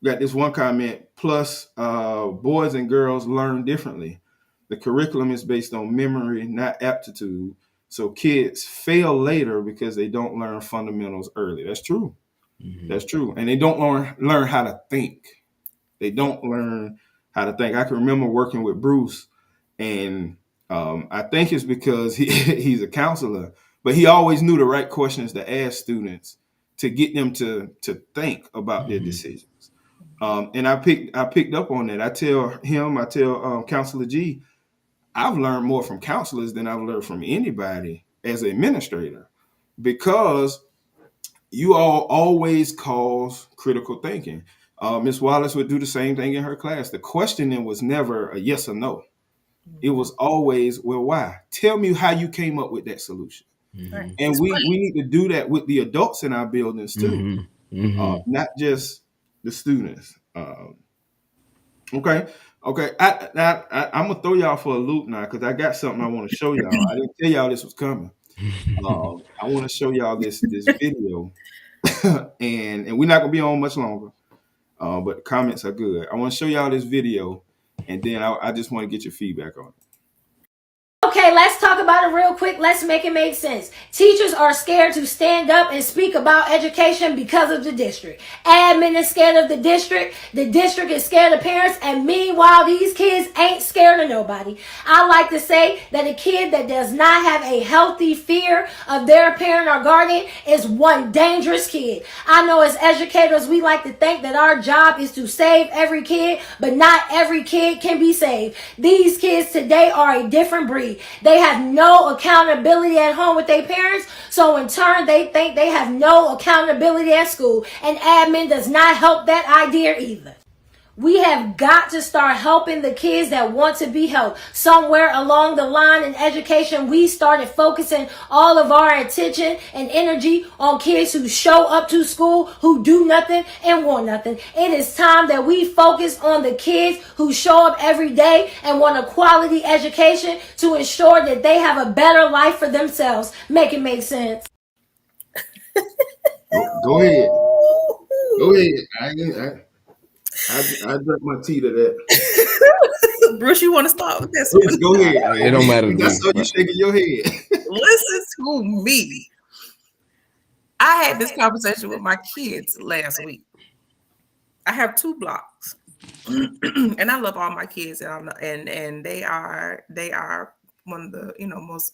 Got this one comment. Plus, boys and girls learn differently. The curriculum is based on memory, not aptitude. So kids fail later because they don't learn fundamentals early. That's true. Mm-hmm. That's true. And they don't learn how to think. They don't learn how to think. I can remember working with Bruce, and I think it's because he's a counselor, but he always knew the right questions to ask students to get them to think about their Mm-hmm. decisions. And I picked up on that. I tell Counselor G, I've learned more from counselors than I've learned from anybody as an administrator, because you all always cause critical thinking. Miss Wallace would do the same thing in her class. The questioning was never a yes or no. It was always, well, why? Tell me how you came up with that solution. Right. Mm-hmm. And we need to do that with the adults in our buildings too, Mm-hmm. not just the students. Okay. I'm gonna throw y'all for a loop now because I got something I want to show y'all. I didn't tell y'all this was coming. I want to show y'all this video, and we're not gonna be on much longer. But the comments are good. I want to show y'all this video And then I just want to get your feedback on it. Okay, let's talk about it real quick. Let's make it make sense. Teachers are scared to stand up and speak about education because of the district. Admin is scared of the district. The district is scared of parents. And meanwhile, these kids ain't scared of nobody. I like to say that a kid that does not have a healthy fear of their parent or guardian is one dangerous kid. I know as educators, we like to think that our job is to save every kid, but not every kid can be saved. These kids today are a different breed. They have no accountability at home with their parents, so in turn they think they have no accountability at school, and admin does not help that idea either. We have got to start helping the kids that want to be helped. Somewhere along the line in education, we started focusing all of our attention and energy on kids who show up to school, who do nothing and want nothing. It is time that we focus on the kids who show up every day and want a quality education to ensure that they have a better life for themselves. Make it make sense. Go ahead. Go ahead. I drank my tea to that. Bruce, you want to start with this Yes, one? go ahead. It don't matter to me. I saw you shaking your head. Listen to me. I had this conversation with my kids last week. I have 2 blocks, and I love all my kids, and they are one of the most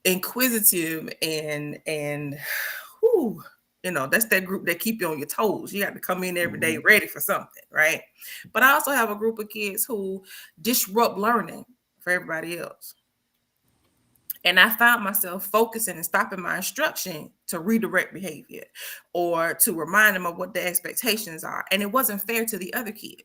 inquisitive and whew, that's that group that keep you on your toes. You have to come in every day ready for something, right? But I also have a group of kids who disrupt learning for everybody else. And I found myself focusing and stopping my instruction to redirect behavior or to remind them of what the expectations are. And it wasn't fair to the other kids.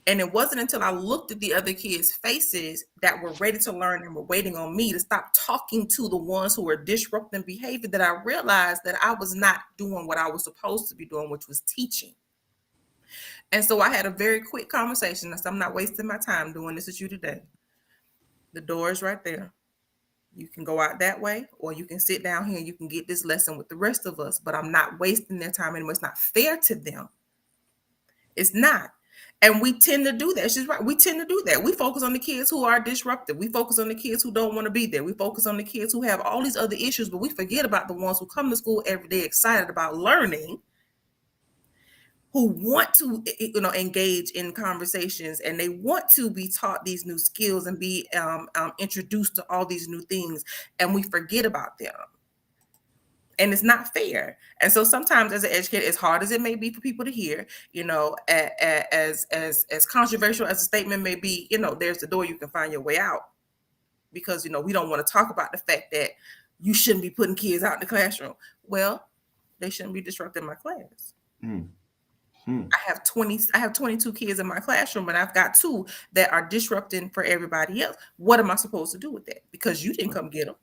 And it wasn't until I looked at the other kids' faces that were ready to learn and were waiting on me to stop talking to the ones who were disrupting behavior that I realized that I was not doing what I was supposed to be doing, which was teaching. And so I had a very quick conversation. I said, I'm not wasting my time doing this with you today. The door is right there. You can go out that way, or you can sit down here and you can get this lesson with the rest of us, but I'm not wasting their time anymore. It's not fair to them. It's not. And we tend to do that. She's right. We tend to do that. We focus on the kids who are disruptive. We focus on the kids who don't want to be there. We focus on the kids who have all these other issues, but we forget about the ones who come to school every day excited about learning, who want to engage in conversations, and they want to be taught these new skills and be introduced to all these new things, and we forget about them. And it's not fair. And so sometimes as an educator, as hard as it may be for people to hear, as controversial as a statement may be, there's the door, you can find your way out. Because, we don't want to talk about the fact that you shouldn't be putting kids out in the classroom. Well, they shouldn't be disrupting my class. I have 22 kids in my classroom, and I've got 2 that are disrupting for everybody else. What am I supposed to do with that? Because you didn't come get them.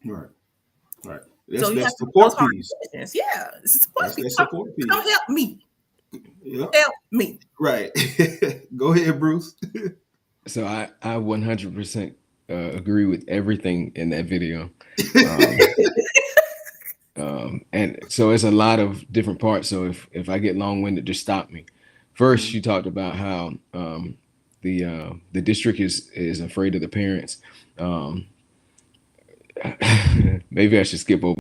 Right. So you have to support piece. Yeah, it's a support piece. Support piece. Come help me. Yep. Help me. Right. Go ahead, Bruce. So I 100% agree with everything in that video. And so it's a lot of different parts. So if I get long-winded, just stop me. First, you talked about how the district is afraid of the parents. Maybe I should skip over.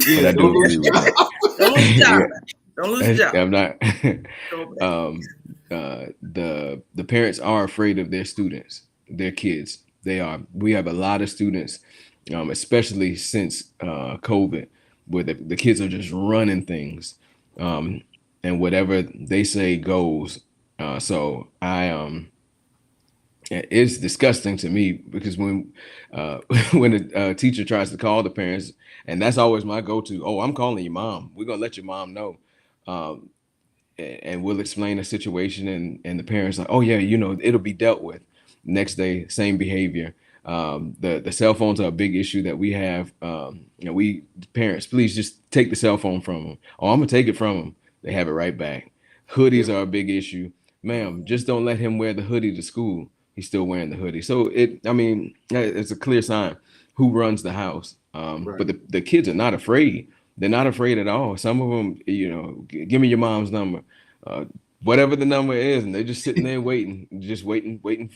Yeah, but I do agree with that. Don't lose job. Don't lose job. I'm not. The parents are afraid of their students, their kids. They are. We have a lot of students, especially since COVID, where the kids are just running things, and whatever they say goes. So it's disgusting to me because when a teacher tries to call the parents, and that's always my go-to. Oh, I'm calling your mom. We're gonna let your mom know, and we'll explain the situation. And the parents like, oh yeah, it'll be dealt with. Next day, same behavior. The cell phones are a big issue that we have. We parents, please just take the cell phone from them. Oh, I'm gonna take it from them. They have it right back. Hoodies are a big issue. Ma'am, just don't let him wear the hoodie to school. He's still wearing the hoodie. So it's a clear sign who runs the house. Right. But the kids are not afraid. They're not afraid at all. Some of them, give me your mom's number. whatever the number is, and they're just sitting there waiting, waiting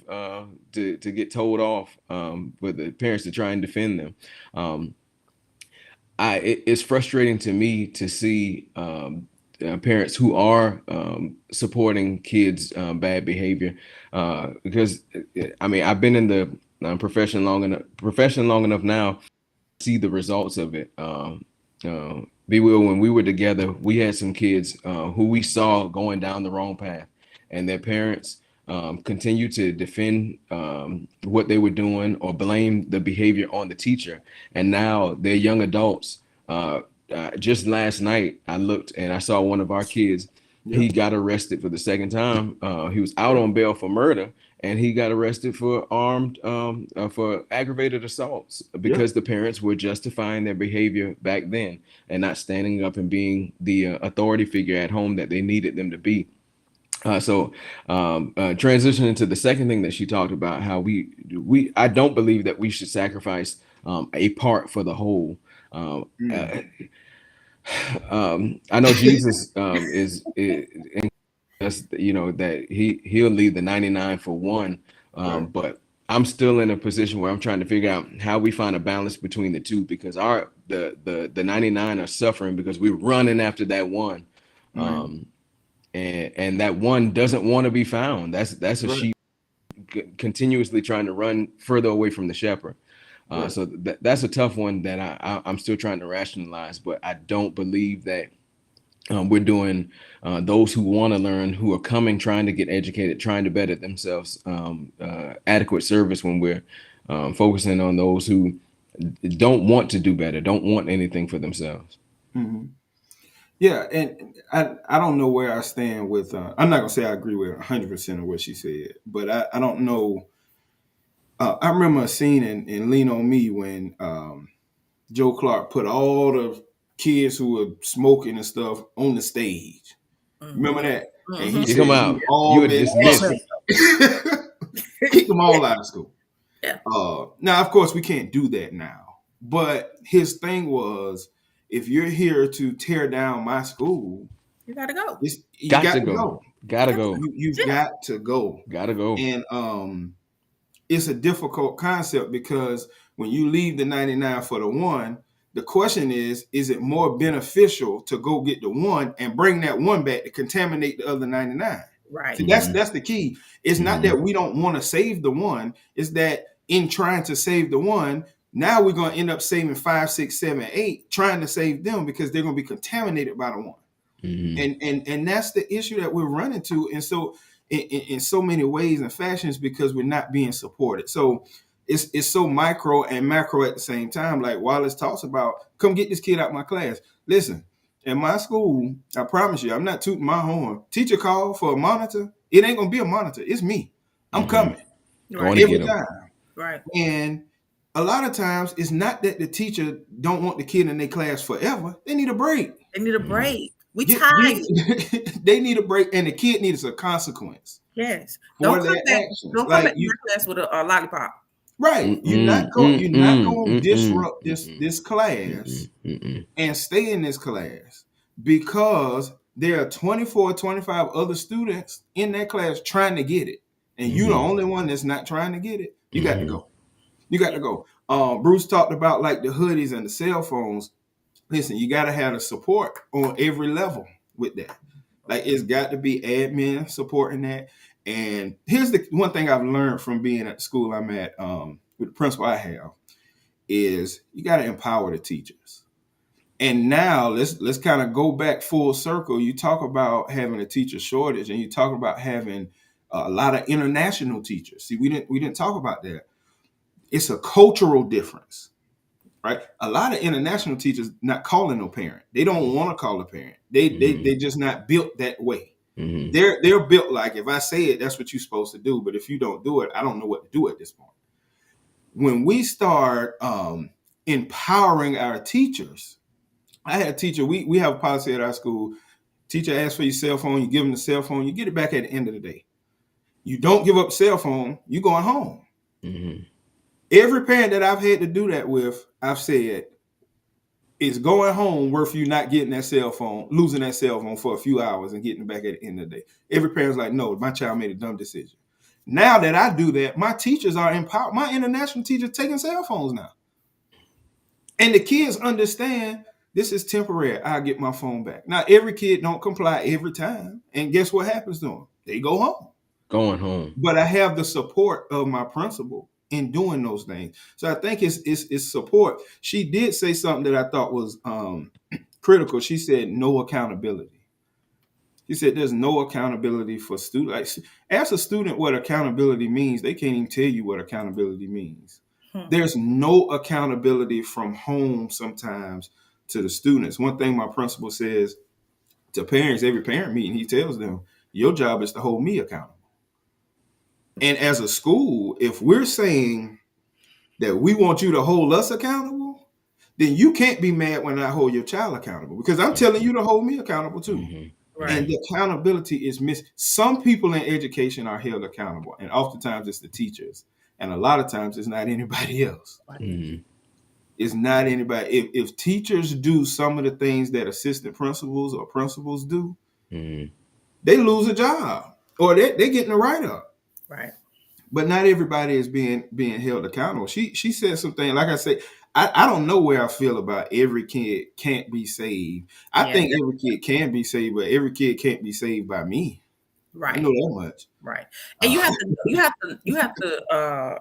to get told off, for the parents to try and defend them. It's frustrating to me to see parents who are supporting kids' bad behavior, because I mean, I've been in the profession long enough now to see the results of it. Be Will, when we were together, we had some kids who we saw going down the wrong path, and their parents continue to defend what they were doing or blame the behavior on the teacher. And now they're young adults. Just last night, I looked and I saw one of our kids. Yeah. He got arrested for the second time. He was out on bail for murder, and he got arrested for for aggravated assaults because the parents were justifying their behavior back then and not standing up and being the authority figure at home that they needed them to be. Transitioning to the second thing that she talked about, how I don't believe that we should sacrifice a part for the whole. I know Jesus is that he'll leave the 99 for one, but I'm still in a position where I'm trying to figure out how we find a balance between the two, because the 99 are suffering because we're running after that one. And that one doesn't want to be found. That's a sheep continuously trying to run further away from the shepherd. So that's a tough one that I'm still trying to rationalize, but I don't believe that we're doing those who want to learn, who are coming, trying to get educated, trying to better themselves, adequate service when we're focusing on those who don't want to do better, don't want anything for themselves. Mm-hmm. Yeah, and I don't know where I stand with. I'm not gonna say I agree with 100% of what she said, but I don't know. I remember a scene in Lean on Me when Joe Clark put all the kids who were smoking and stuff on the stage. Remember that? And he Kick said, them out. "You all You were been dismissed." kick them all out of school. Yeah. Now, of course, we can't do that now. But his thing was, if you're here to tear down my school, you gotta go. You got to go. Gotta go. You've got to go. Gotta go. And it's a difficult concept, because when you leave the 99 for the one, the question is it more beneficial to go get the one and bring that one back to contaminate the other 99? Right. See, that's the key. It's not that we don't want to save the one. It's that in trying to save the one, now we're going to end up saving 5, 6, 7, 8, trying to save them because they're going to be contaminated by the one. And that's the issue that we're running to. And so in so many ways and fashions, because we're not being supported. So it's so micro and macro at the same time. Like Wallace talks about, come get this kid out of my class. Listen, in my school, I promise you, I'm not tooting my horn. Teacher call for a monitor. It ain't gonna be a monitor. It's me. I'm coming every time. Right. And a lot of times, it's not that the teacher don't want the kid in their class forever. They need a break. They need a break. We tired. They need a break, and the kid needs a consequence. Yes. Don't come back. Don't come back to my class with a lollipop. Right. You're not going to disrupt this class and stay in this class because there are 24, 25 other students in that class trying to get it. And you're the only one that's not trying to get it. You got to go. You got to go. Bruce talked about like the hoodies and the cell phones. Listen, you got to have the support on every level with that. Like, it's got to be admin supporting that. And here's the one thing I've learned from being at the school I'm at, with the principal I have, is you got to empower the teachers. And now let's kind of go back full circle. You talk about having a teacher shortage, and you talk about having a lot of international teachers. See, we didn't talk about that. It's a cultural difference, right? A lot of international teachers not calling no parent. They don't want to call a parent. They just not built that way. They're built like, if I say it, that's what you're supposed to do. But if you don't do it, I don't know what to do at this point. When we start empowering our teachers, I had a teacher, we have a policy at our school. Teacher asks for your cell phone, you give them the cell phone, you get it back at the end of the day. You don't give up cell phone, you going home. Every parent that I've had to do that with, I've said, is going home worth you not getting that cell phone, losing that cell phone for a few hours and getting it back at the end of the day? Every parent's like, no, my child made a dumb decision. Now that I do that, my teachers are empowered. My international teachers taking cell phones now. And the kids understand this is temporary. I'll get my phone back. Now, every kid don't comply every time. And guess what happens to them? They go home. Going home. But I have the support of my principal in doing those things. So I think it's support. She did say something that I thought was critical. She said no accountability. She said there's no accountability for students. Ask a student what accountability means. They can't even tell you what accountability means. There's no accountability from home sometimes to the students. One thing my principal says to parents, every parent meeting, he tells them, your job is to hold me accountable. And as a school, if we're saying that we want you to hold us accountable, then you can't be mad when I hold your child accountable, because I'm telling you to hold me accountable too. Right. And the accountability is missed. Some people in education are held accountable, and oftentimes it's the teachers. And a lot of times it's not anybody else. It's not anybody. If teachers do some of the things that assistant principals or principals do, they lose a job or they're getting a write-up. Right. But not everybody is being held accountable. She said something, like I said, I don't know where I feel about every kid can't be saved. I think every kid can be saved, but every kid can't be saved by me. Right. I know that much. Right. And you have to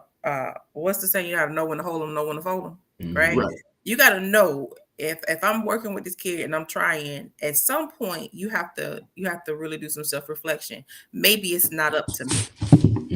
what's the saying? You have to know when to hold them, know when to fold them. Right? You got to know if I'm working with this kid and I'm trying, at some point you have to really do some self-reflection. Maybe it's not up to me.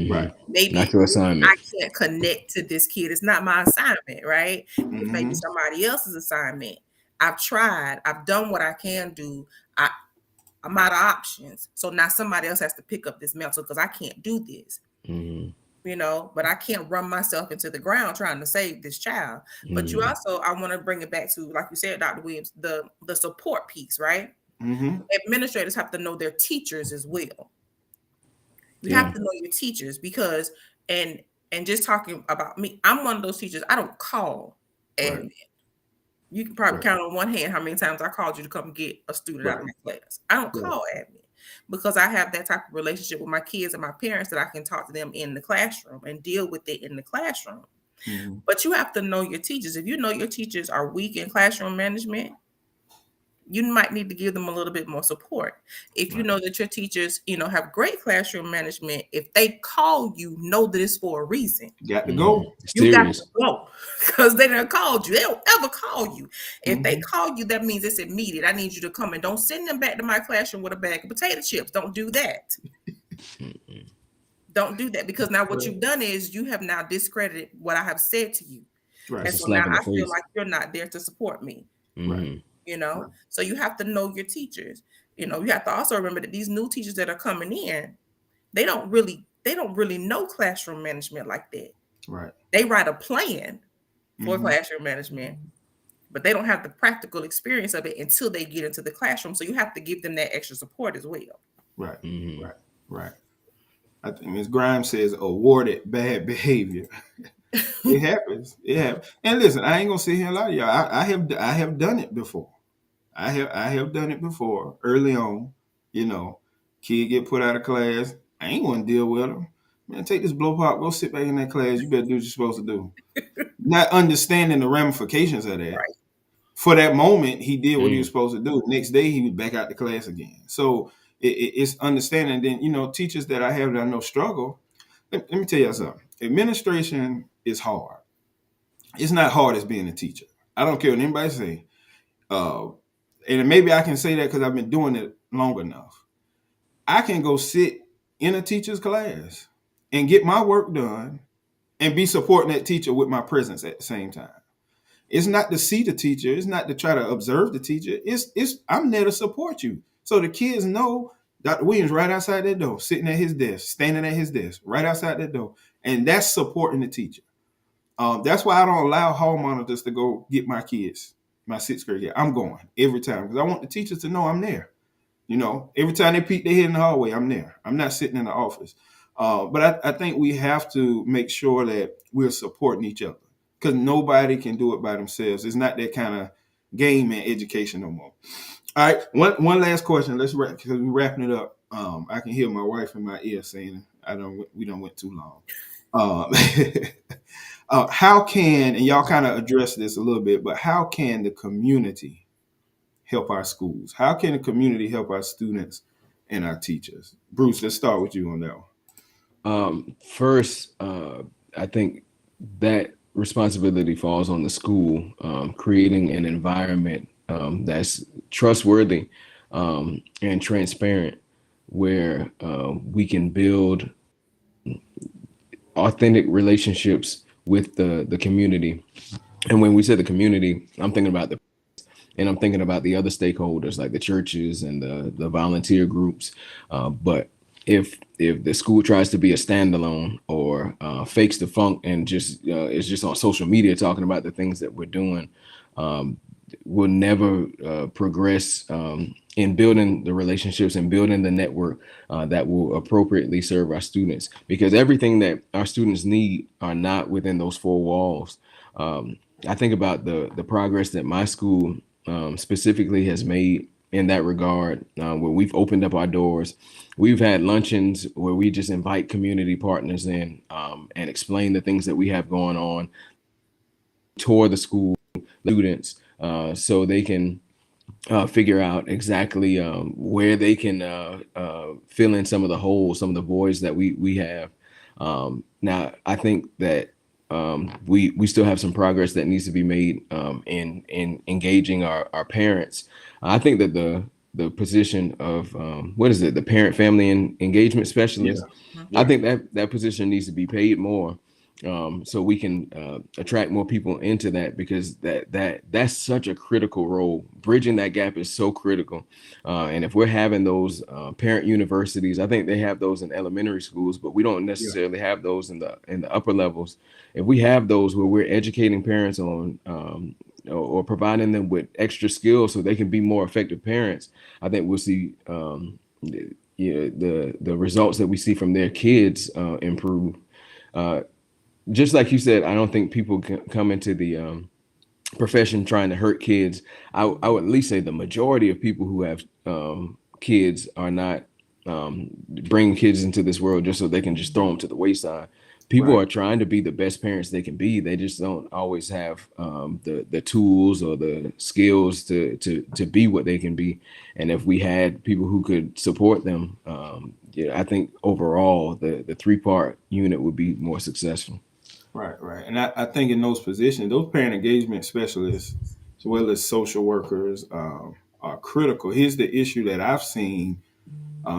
Right. Maybe not your assignment. I can't connect to this kid. It's not my assignment, right? It may be somebody else's assignment. I've tried. I've done what I can do. I'm out of options. So now somebody else has to pick up this mantle because I can't do this. You know, but I can't run myself into the ground trying to save this child. But you also, I want to bring it back to, like you said, Dr. Williams, the support piece, right? Administrators have to know their teachers as well. You have to know your teachers, because, and just talking about me, I'm one of those teachers, I don't call admin. You can probably count on one hand how many times I called you to come get a student out of my class. I don't call admin, because I have that type of relationship with my kids and my parents that I can talk to them in the classroom and deal with it in the classroom. But you have to know your teachers. If you know your teachers are weak in classroom management, you might need to give them a little bit more support. If you know that your teachers, have great classroom management, if they call you, know that it's for a reason. You got to go. You got to go, because they done called you. They don't ever call you. If they call you, that means it's immediate. I need you to come, and don't send them back to my classroom with a bag of potato chips. Don't do that. Don't do that, because now what you've done is you have now discredited what I have said to you. And so now I feel like you're not there to support me. So you have to know your teachers. You have to also remember that these new teachers that are coming in, they don't really know classroom management like that. Right. They write a plan for classroom management, but they don't have the practical experience of it until they get into the classroom. So you have to give them that extra support as well. Right. Right. I think Ms. Grimes says awarded bad behavior. It happens. And listen, I ain't gonna sit here and lie to y'all. I have done it before. I have done it before early on. Kid get put out of class. I ain't want to deal with them. Man, take this blow pop. Go sit back in that class. You better do what you're supposed to do. Not understanding the ramifications of that. Right. For that moment, he did what he was supposed to do. Next day, he was back out the class again. So it's understanding. Then teachers that I have that I know struggle. Let me tell you something. Administration is hard. It's not hard as being a teacher. I don't care what anybody say. And maybe I can say that because I've been doing it long enough. I can go sit in a teacher's class and get my work done and be supporting that teacher with my presence at the same time. It's not to see the teacher. It's not to try to observe the teacher. I'm there to support you. So the kids know Dr. Williams right outside that door, sitting at his desk, standing at his desk, right outside that door. And that's supporting the teacher. That's why I don't allow hall monitors to go get my kids, my sixth grade kid. I'm going every time because I want the teachers to know I'm there. Every time they peek their head in the hallway, I'm there. I'm not sitting in the office. But I think we have to make sure that we're supporting each other, because nobody can do it by themselves. It's not that kind of game in education no more. All right, one last question. Let's wrap because we're wrapping it up. I can hear my wife in my ear saying, We don't went too long." Um, how can, and y'all kind of address this a little bit, but how can the community help our schools? How can the community help our students and our teachers? Bruce, let's start with you on that one. First, I think that responsibility falls on the school, creating an environment that's trustworthy and transparent, where we can build authentic relationships with the community. And when we say the community, I'm thinking about and I'm thinking about the other stakeholders like the churches and the volunteer groups. But if the school tries to be a standalone or fakes the funk and just is just on social media talking about the things that we're doing, um, we'll never progress in building the relationships and building the network that will appropriately serve our students, because everything that our students need are not within those four walls. I think about the progress that my school specifically has made in that regard, where we've opened up our doors. We've had luncheons where we just invite community partners in and explain the things that we have going on, tour the school students so they can figure out exactly where they can fill in some of the holes, some of the voids that we have. Now, I think that we still have some progress that needs to be made in engaging our parents. I think that the position of what is it, the parent family and engagement Yeah, specialist, I yeah, think that position needs to be paid more, so we can attract more people into that, because that's such a critical role. Bridging that gap is so critical, and if we're having those parent universities, I think they have those in elementary schools, but we don't yeah, necessarily have those in the upper levels. If we have those where we're educating parents on or providing them with extra skills so they can be more effective parents, I think we'll see the results that we see from their kids improve. Uh, just like you said, I don't think people can come into the profession trying to hurt kids. I would at least say the majority of people who have kids are not bringing kids into this world just so they can just throw them to the wayside. People right. are trying to be the best parents they can be. They just don't always have the tools or the skills to be what they can be. And if we had people who could support them, yeah, I think overall the three-part unit would be more successful. Right, right. And I think in those positions, those parent engagement specialists, as well as social workers, are critical. Here's the issue that I've seen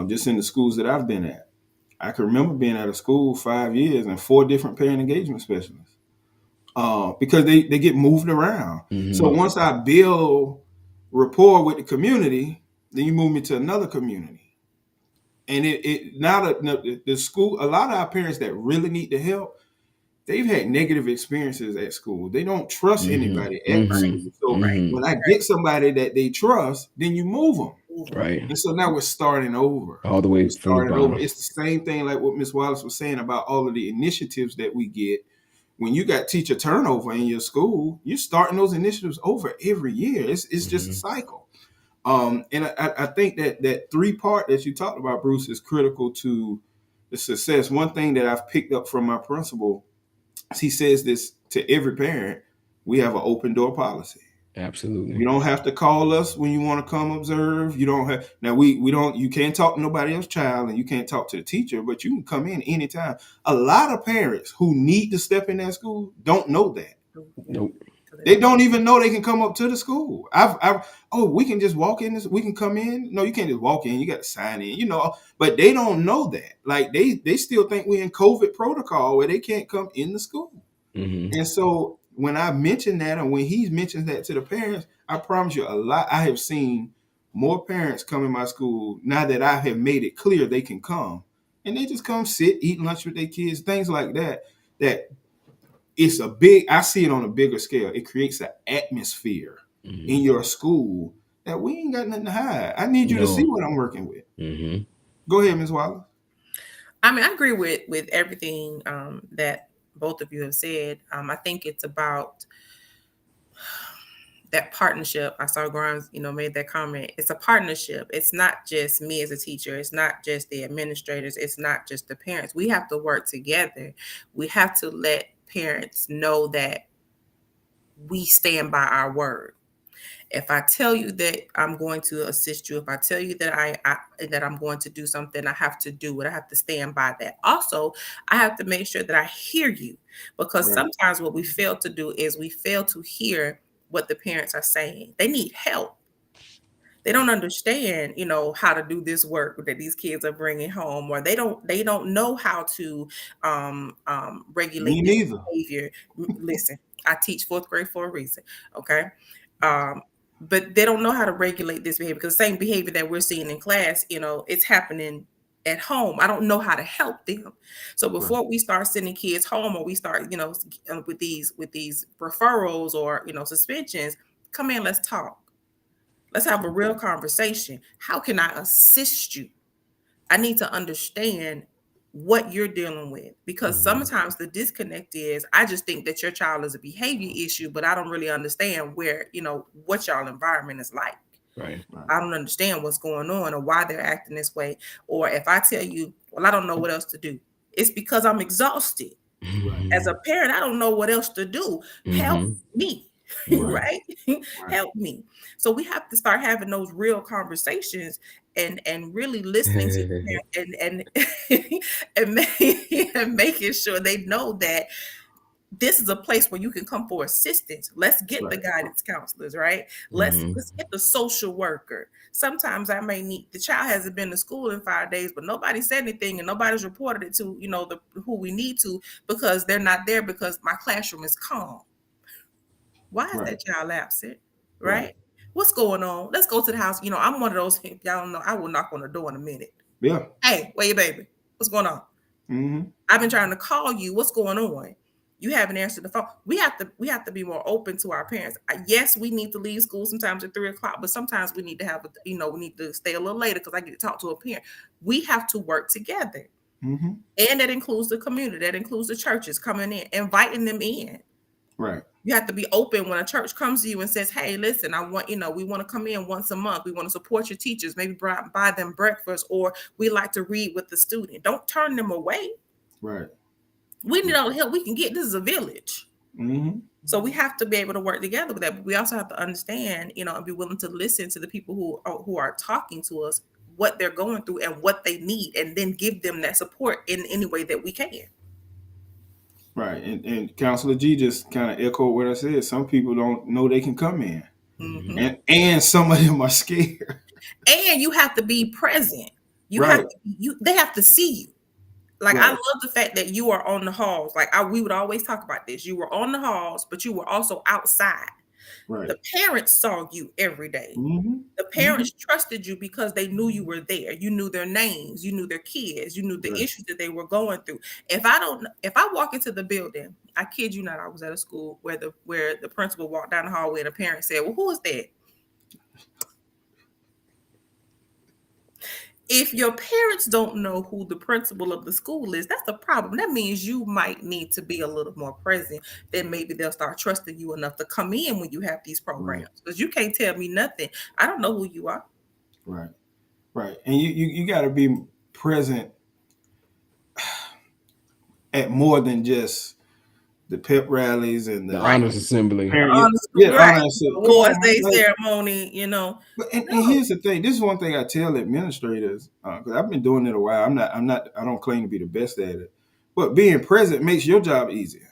just in the schools that I've been at. I can remember being at a school 5 years and four different parent engagement specialists because they get moved around. So Hmm. once I build rapport with the community, then you move me to another community. And it now the school, a lot of our parents that really need the help, they've had negative experiences at school. They don't trust Hmm. anybody at the Hmm. school. So right, Hmm. when I right. get somebody that they trust, then you move them. Right. And so now we're starting over. All the We're way from the starting over. bottom. It's the same thing like what Miss Wallace was saying about all of the initiatives that we get. When you got teacher turnover in your school, you're starting those initiatives over every year. It's just a Hmm. cycle. And I think that three part that you talked about, Bruce, is critical to the success. One thing that I've picked up from my principal, he says this to every parent: we have an open door policy. You Absolutely. don't have to call us when you want to come observe. You don't have now we don't you can't talk to nobody else's child and you can't talk to the teacher, but you can come in anytime. A lot of parents who need to step in that school don't know that. Yeah. Nope. So they They don't. don't even know they can come up to the school. Oh, we can just walk in this, we can come in. No, you can't just walk in, you got to sign in. But they don't know that. Like they still think we're in COVID protocol where they can't come in the school. Hmm. And so when I mention that, and when he mentions that to the parents, I promise you a lot. I have seen more parents come in my school now that I have made it clear they can come, and they just come sit, eat lunch with their kids, things like that. That it's a big. I see it on a bigger scale. It creates an atmosphere in Hmm. your school that we ain't got nothing to hide. I need you to see No. what I'm working with. Hmm. Go ahead, Ms. Wallace. I mean, I agree with everything that both of you have said. I think it's about that partnership. I saw Grimes, made that comment. It's a partnership. It's not just me as a teacher. It's not just the administrators. It's not just the parents. We have to work together. We have to let parents know that we stand by our word. If I tell you that I'm going to assist you, if I tell you that that I'm going to do something, I have to do it. I have to stand by that. Also, I have to make sure that I hear you, because sometimes what we fail to do is we fail to hear what the parents are saying. They need help. They don't understand, how to do this work that these kids are bringing home, or they don't know how to Me regulate this neither. behavior. Listen, I teach fourth grade for a reason, okay? But they don't know how to regulate this behavior, because the same behavior that we're seeing in class, it's happening at home. I don't know how to help them. So before we start sending kids home, or we start, with these referrals or suspensions, come in, let's talk. Let's have a real conversation. How can I assist you? I need to understand what you're dealing with, because sometimes the disconnect is, I just think that your child is a behavior issue, but I don't really understand where, what y'all environment is like. Right. I don't understand what's going on or why they're acting this way. Or if I tell you, well, I don't know what else to do, it's because I'm exhausted. As a parent, I don't know what else to do. Help me. Right? Help me. So we have to start having those real conversations and really listening to the parent and making sure they know that this is a place where you can come for assistance. Let's get the guidance counselors, right? Let's get the social worker. Sometimes I may need, the child hasn't been to school in 5 days, but nobody said anything and nobody's reported it to, who we need to, because they're not there, because my classroom is calm. Why is that child absent? Right? What's going on? Let's go to the house. I'm one of those, if y'all don't know, I will knock on the door in a minute. Yeah. Hey, where your baby? What's going on? I've been trying to call you. What's going on? You haven't answered the phone. We have to be more open to our parents. Yes, we need to leave school sometimes at 3:00, but sometimes we need to have, we need to stay a little later because I get to talk to a parent. We have to work together. And that includes the community. That includes the churches coming in, inviting them in. Right. You have to be open when a church comes to you and says, hey, listen, I want, we want to come in once a month. We want to support your teachers, maybe buy them breakfast, or we like to read with the student. Don't turn them away. Right. We need all the help we can get. This is a village. So we have to be able to work together with that. But we also have to understand, and be willing to listen to the people who are talking to us, what they're going through and what they need, and then give them that support in any way that we can. Right. And Counselor G just kind of echoed what I said. Some people don't know they can come in. And some of them are scared. And you have to be present. They have to see you. Like, I love the fact that you are on the halls. Like, we would always talk about this. You were on the halls, but you were also outside. Right. The parents saw you every day. The parents trusted you because they knew you were there. You knew their names. You knew their kids. You knew the issues that they were going through. If I walk into the building, I kid you not, I was at a school where the principal walked down the hallway and a parent said, well, who is that? If your parents don't know who the principal of the school is, that's the problem. That means you might need to be a little more present. Then maybe they'll start trusting you enough to come in when you have these programs. Because you can't tell me nothing. I don't know who you are. Right. And you got to be present at more than just the pep rallies and the honors assembly. Honors awards day ceremony, And here's the thing. This is one thing I tell administrators, because I've been doing it a while. I don't claim to be the best at it, but being present makes your job easier.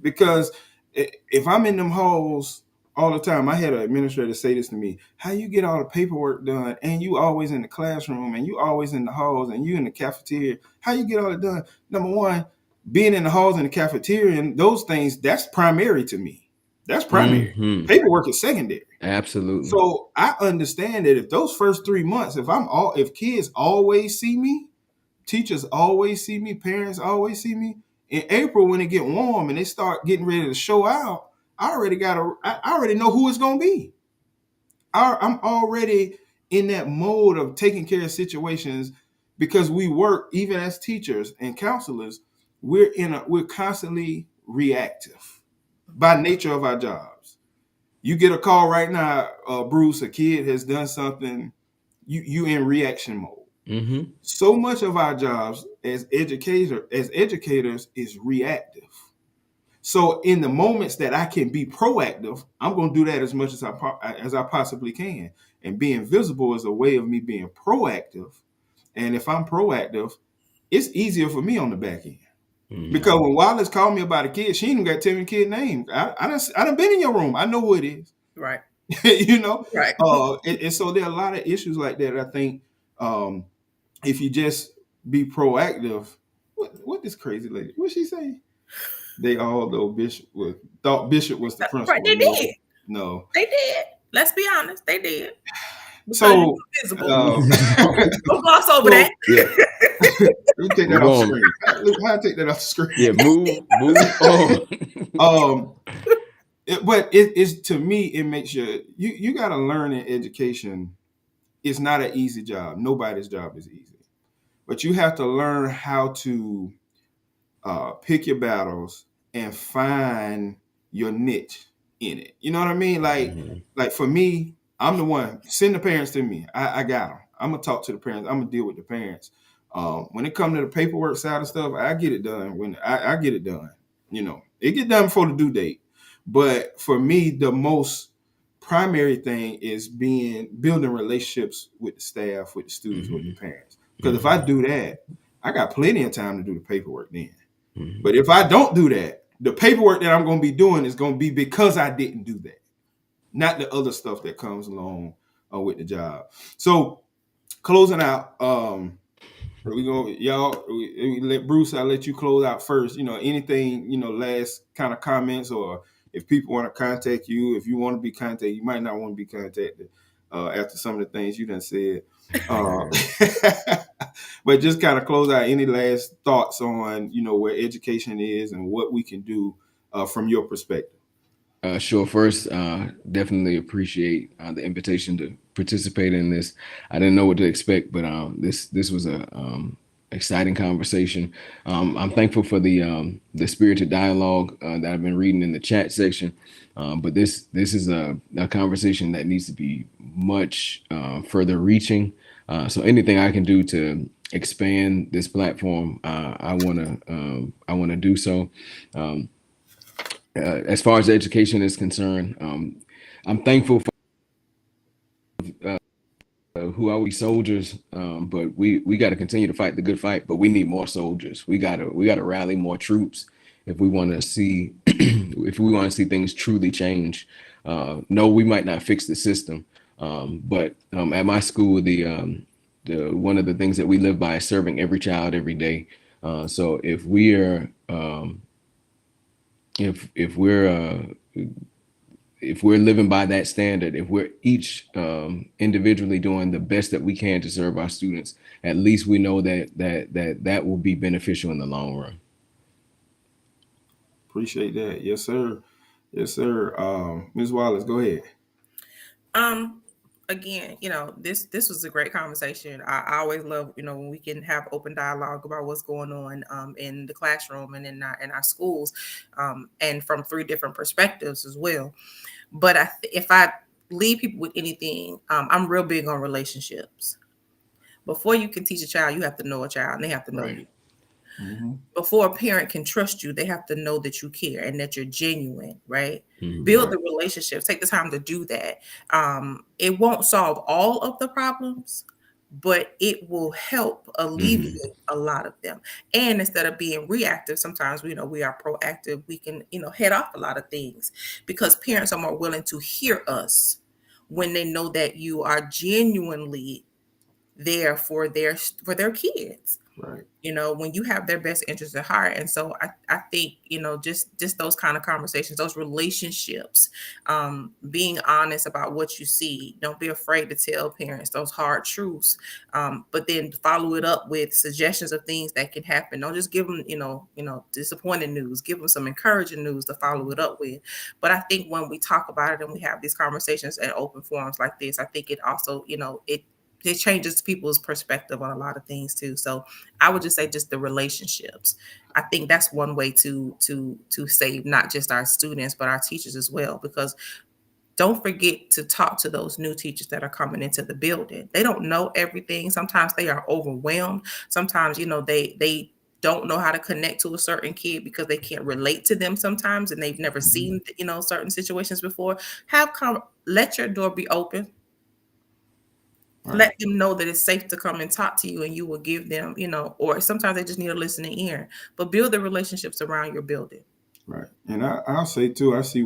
Because if I'm in them halls all the time, I had an administrator say this to me: how you get all the paperwork done, and you always in the classroom, and you always in the halls, and you in the cafeteria? How you get all it done? Number one, being in the halls and the cafeteria and those things, that's primary to me. That's primary. Paperwork is secondary. Absolutely. So I understand that if those first 3 months, if kids always see me, teachers always see me, parents always see me, in April when it get warm and they start getting ready to show out, I already know who it's gonna be. I'm already in that mode of taking care of situations, because we work, even as teachers and counselors, we're constantly reactive by nature of our jobs. You get a call right now, Bruce, a kid has done something, you in reaction mode. Mm-hmm. So much of our jobs as educators is reactive. So in the moments that I can be proactive, I'm going to do that as much as I possibly can. And being visible is a way of me being proactive. And if I'm proactive, it's easier for me on the back end. Mm-hmm. Because when Wallace called me about a kid, she ain't even got to tell me the kid name. I done been in your room. I know who it is. Right. You know? Right. And so there are a lot of issues like that. I think if you just be proactive, what this crazy lady, what she say? They all thought Bishop was the Right. principal. They No, did. no. They did. Let's be honest. They did. Because So, you're visible. let Don't gloss over so that. Yeah. me take that Move off the on. screen. How I take that off the screen? Yeah. Move on. But it's, to me, it makes you got to learn in education. It's not an easy job. Nobody's job is easy, but you have to learn how to pick your battles and find your niche in it. You know what I mean? Mhm. Like for me, I'm the one. Send the parents to me. I got them. I'm gonna talk to the parents. I'm gonna deal with the parents. When it comes to the paperwork side of stuff, I get it done. When I get it done, it get done before the due date. But for me, the most primary thing is building relationships with the staff, with the students, with the Mhm. parents. Because if I do that, I got plenty of time to do the paperwork then. Mhm. But if I don't do that, the paperwork that I'm going to be doing is going to be because I didn't do that, not the other stuff that comes along with the job. So closing out, we go, y'all. We let Bruce. I let you close out first. Anything. Last kind of comments, or if people want to contact you, if you want to be contacted, you might not want to be contacted after some of the things you done said. Uh, but just kind of close out. Any last thoughts on where education is and what we can do from your perspective? Sure. First, definitely appreciate the invitation to participate in this. I didn't know what to expect, but this was a exciting conversation. I'm thankful for the spirited dialogue that I've been reading in the chat section. But this is a conversation that needs to be much further reaching. So anything I can do to expand this platform, I want to do so. As far as education is concerned, I'm thankful for who are we soldiers, but we got to continue to fight the good fight. But we need more soldiers. We gotta rally more troops if we want to see if we want to see things truly change. No, we might not fix the system, but at my school, the one of the things that we live by is serving every child every day. So if we're living by that standard, if we're each individually doing the best that we can to serve our students, at least we know that will be beneficial in the long run. Appreciate that. Yes, sir. Yes, sir. Ms. Wallace, go ahead. Um, Again, this was a great conversation. I always love, when we can have open dialogue about what's going on in the classroom and in our schools, and from three different perspectives as well. But if I leave people with anything, I'm real big on relationships. Before you can teach a child, you have to know a child, and they have to know Right. you. Mm-hmm. Before a parent can trust you, they have to know that you care and that you're genuine, right? Build Right. the relationships, take the time to do that. It won't solve all of the problems, but it will help Mhm. alleviate a lot of them. And instead of being reactive, sometimes we are proactive. We can, head off a lot of things because parents are more willing to hear us when they know that you are genuinely there for their kids, Right. when you have their best interests at heart. And so I think, just those kind of conversations, those relationships, being honest about what you see. Don't be afraid to tell parents those hard truths, but then follow it up with suggestions of things that can happen. Don't just give them, disappointing news. Give them some encouraging news to follow it up with. But I think when we talk about it and we have these conversations and open forums like this, I think it also, it changes people's perspective on a lot of things too. So I would just say just the relationships. I think that's one way to save not just our students but our teachers as well, because don't forget to talk to those new teachers that are coming into the building. They don't know everything. Sometimes they are overwhelmed. Sometimes, they don't know how to connect to a certain kid because they can't relate to them sometimes, and they've never seen, certain situations before. Let your door be open. Right. Let them know that it's safe to come and talk to you, and you will give them, or sometimes they just need a listening ear. But build the relationships around your building. Right. And I'll say too, I see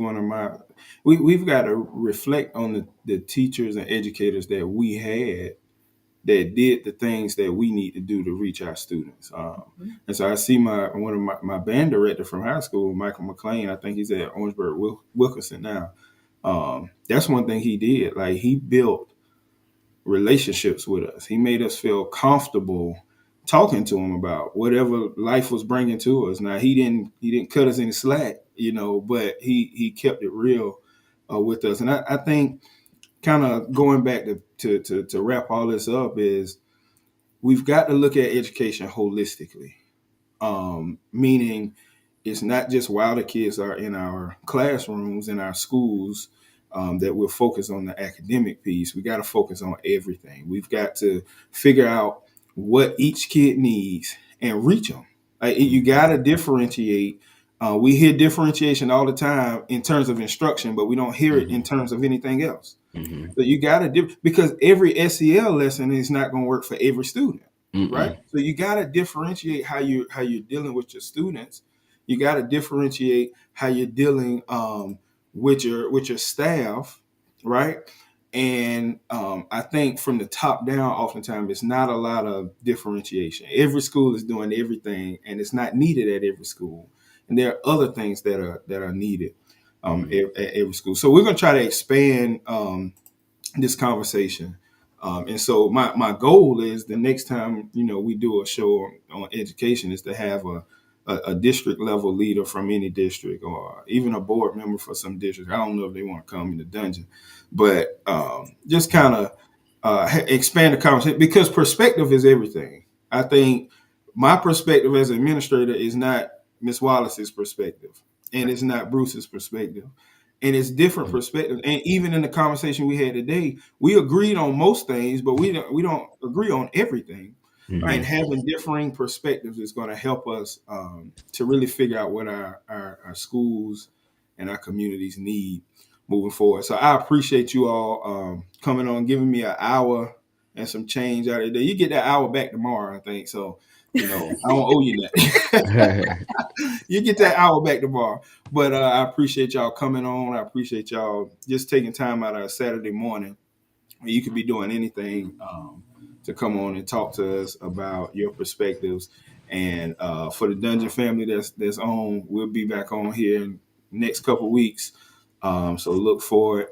we've got to reflect on the teachers and educators that we had that did the things that we need to do to reach our students. And so I see one of my band director from high school, Michael McLean, I think he's at Orangeburg Wilkinson now. That's one thing he did. Like, he built relationships with us. He made us feel comfortable talking to him about whatever life was bringing to us. Now, he didn't cut us any slack, but he kept it real with us. And I think, kind of going back to wrap all this up, is we've got to look at education holistically, meaning it's not just while the kids are in our classrooms, in our schools, that we'll focus on the academic piece. We got to focus on everything. We've got to figure out what each kid needs and reach them. You got to differentiate. We hear differentiation all the time in terms of instruction, but we don't hear it in terms of anything else. So you got to because every SEL lesson is not going to work for every student, right? So you got to differentiate how you're dealing with your students. You got to differentiate how you're dealing with your staff, right? And I think from the top down, oftentimes it's not a lot of differentiation. Every school is doing everything, and it's not needed at every school. And there are other things that are needed at every school. So we're going to try to expand this conversation. And so my goal is, the next time we do a show on education, is to have a district level leader from any district, or even a board member for some districts. I don't know if they want to come in the dungeon, but just kind of expand the conversation, because perspective is everything. I think my perspective as an administrator is not Ms. Wallace's perspective, and it's not Bruce's perspective. And it's different perspectives. And even in the conversation we had today, we agreed on most things, but we don't agree on everything. And having differing perspectives is going to help us to really figure out what our schools and our communities need moving forward. So I appreciate you all coming on, giving me an hour and some change out of the day. You get that hour back tomorrow, I think. So, I don't owe you that. You get that hour back tomorrow. But I appreciate y'all coming on. I appreciate y'all just taking time out of a Saturday morning. You could be doing anything to come on and talk to us about your perspectives. And for the Dungeon family that's on, we'll be back on here in the next couple of weeks. So look for it.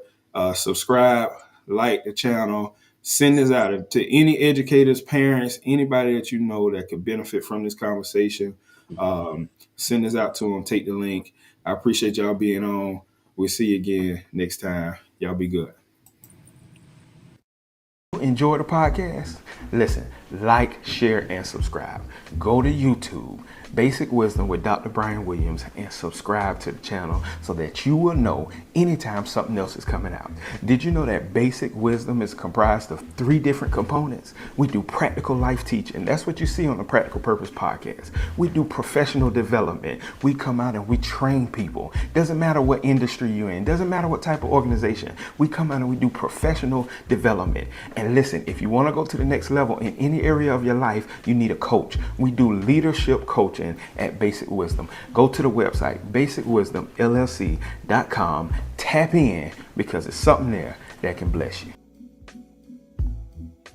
Subscribe, like the channel. Send this out to any educators, parents, anybody that you know that could benefit from this conversation. Send this out to them. Take the link. I appreciate y'all being on. We'll see you again next time. Y'all be good. Enjoy the podcast? Listen, like, share, and subscribe. Go to YouTube, Basic Wisdom with Dr. Brian Williams, and subscribe to the channel so that you will know anytime something else is coming out. Did you know that Basic Wisdom is comprised of 3 different components? We do practical life teaching. That's what you see on the Practical Purpose podcast. We do professional development. We come out and we train people. Doesn't matter what industry you're in. Doesn't matter what type of organization. We come out and we do professional development. And listen, if you want to go to the next level in any area of your life, you need a coach. We do leadership coaching at Basic Wisdom. Go to the website, basicwisdomllc.com. Tap in, because it's something there that can bless you.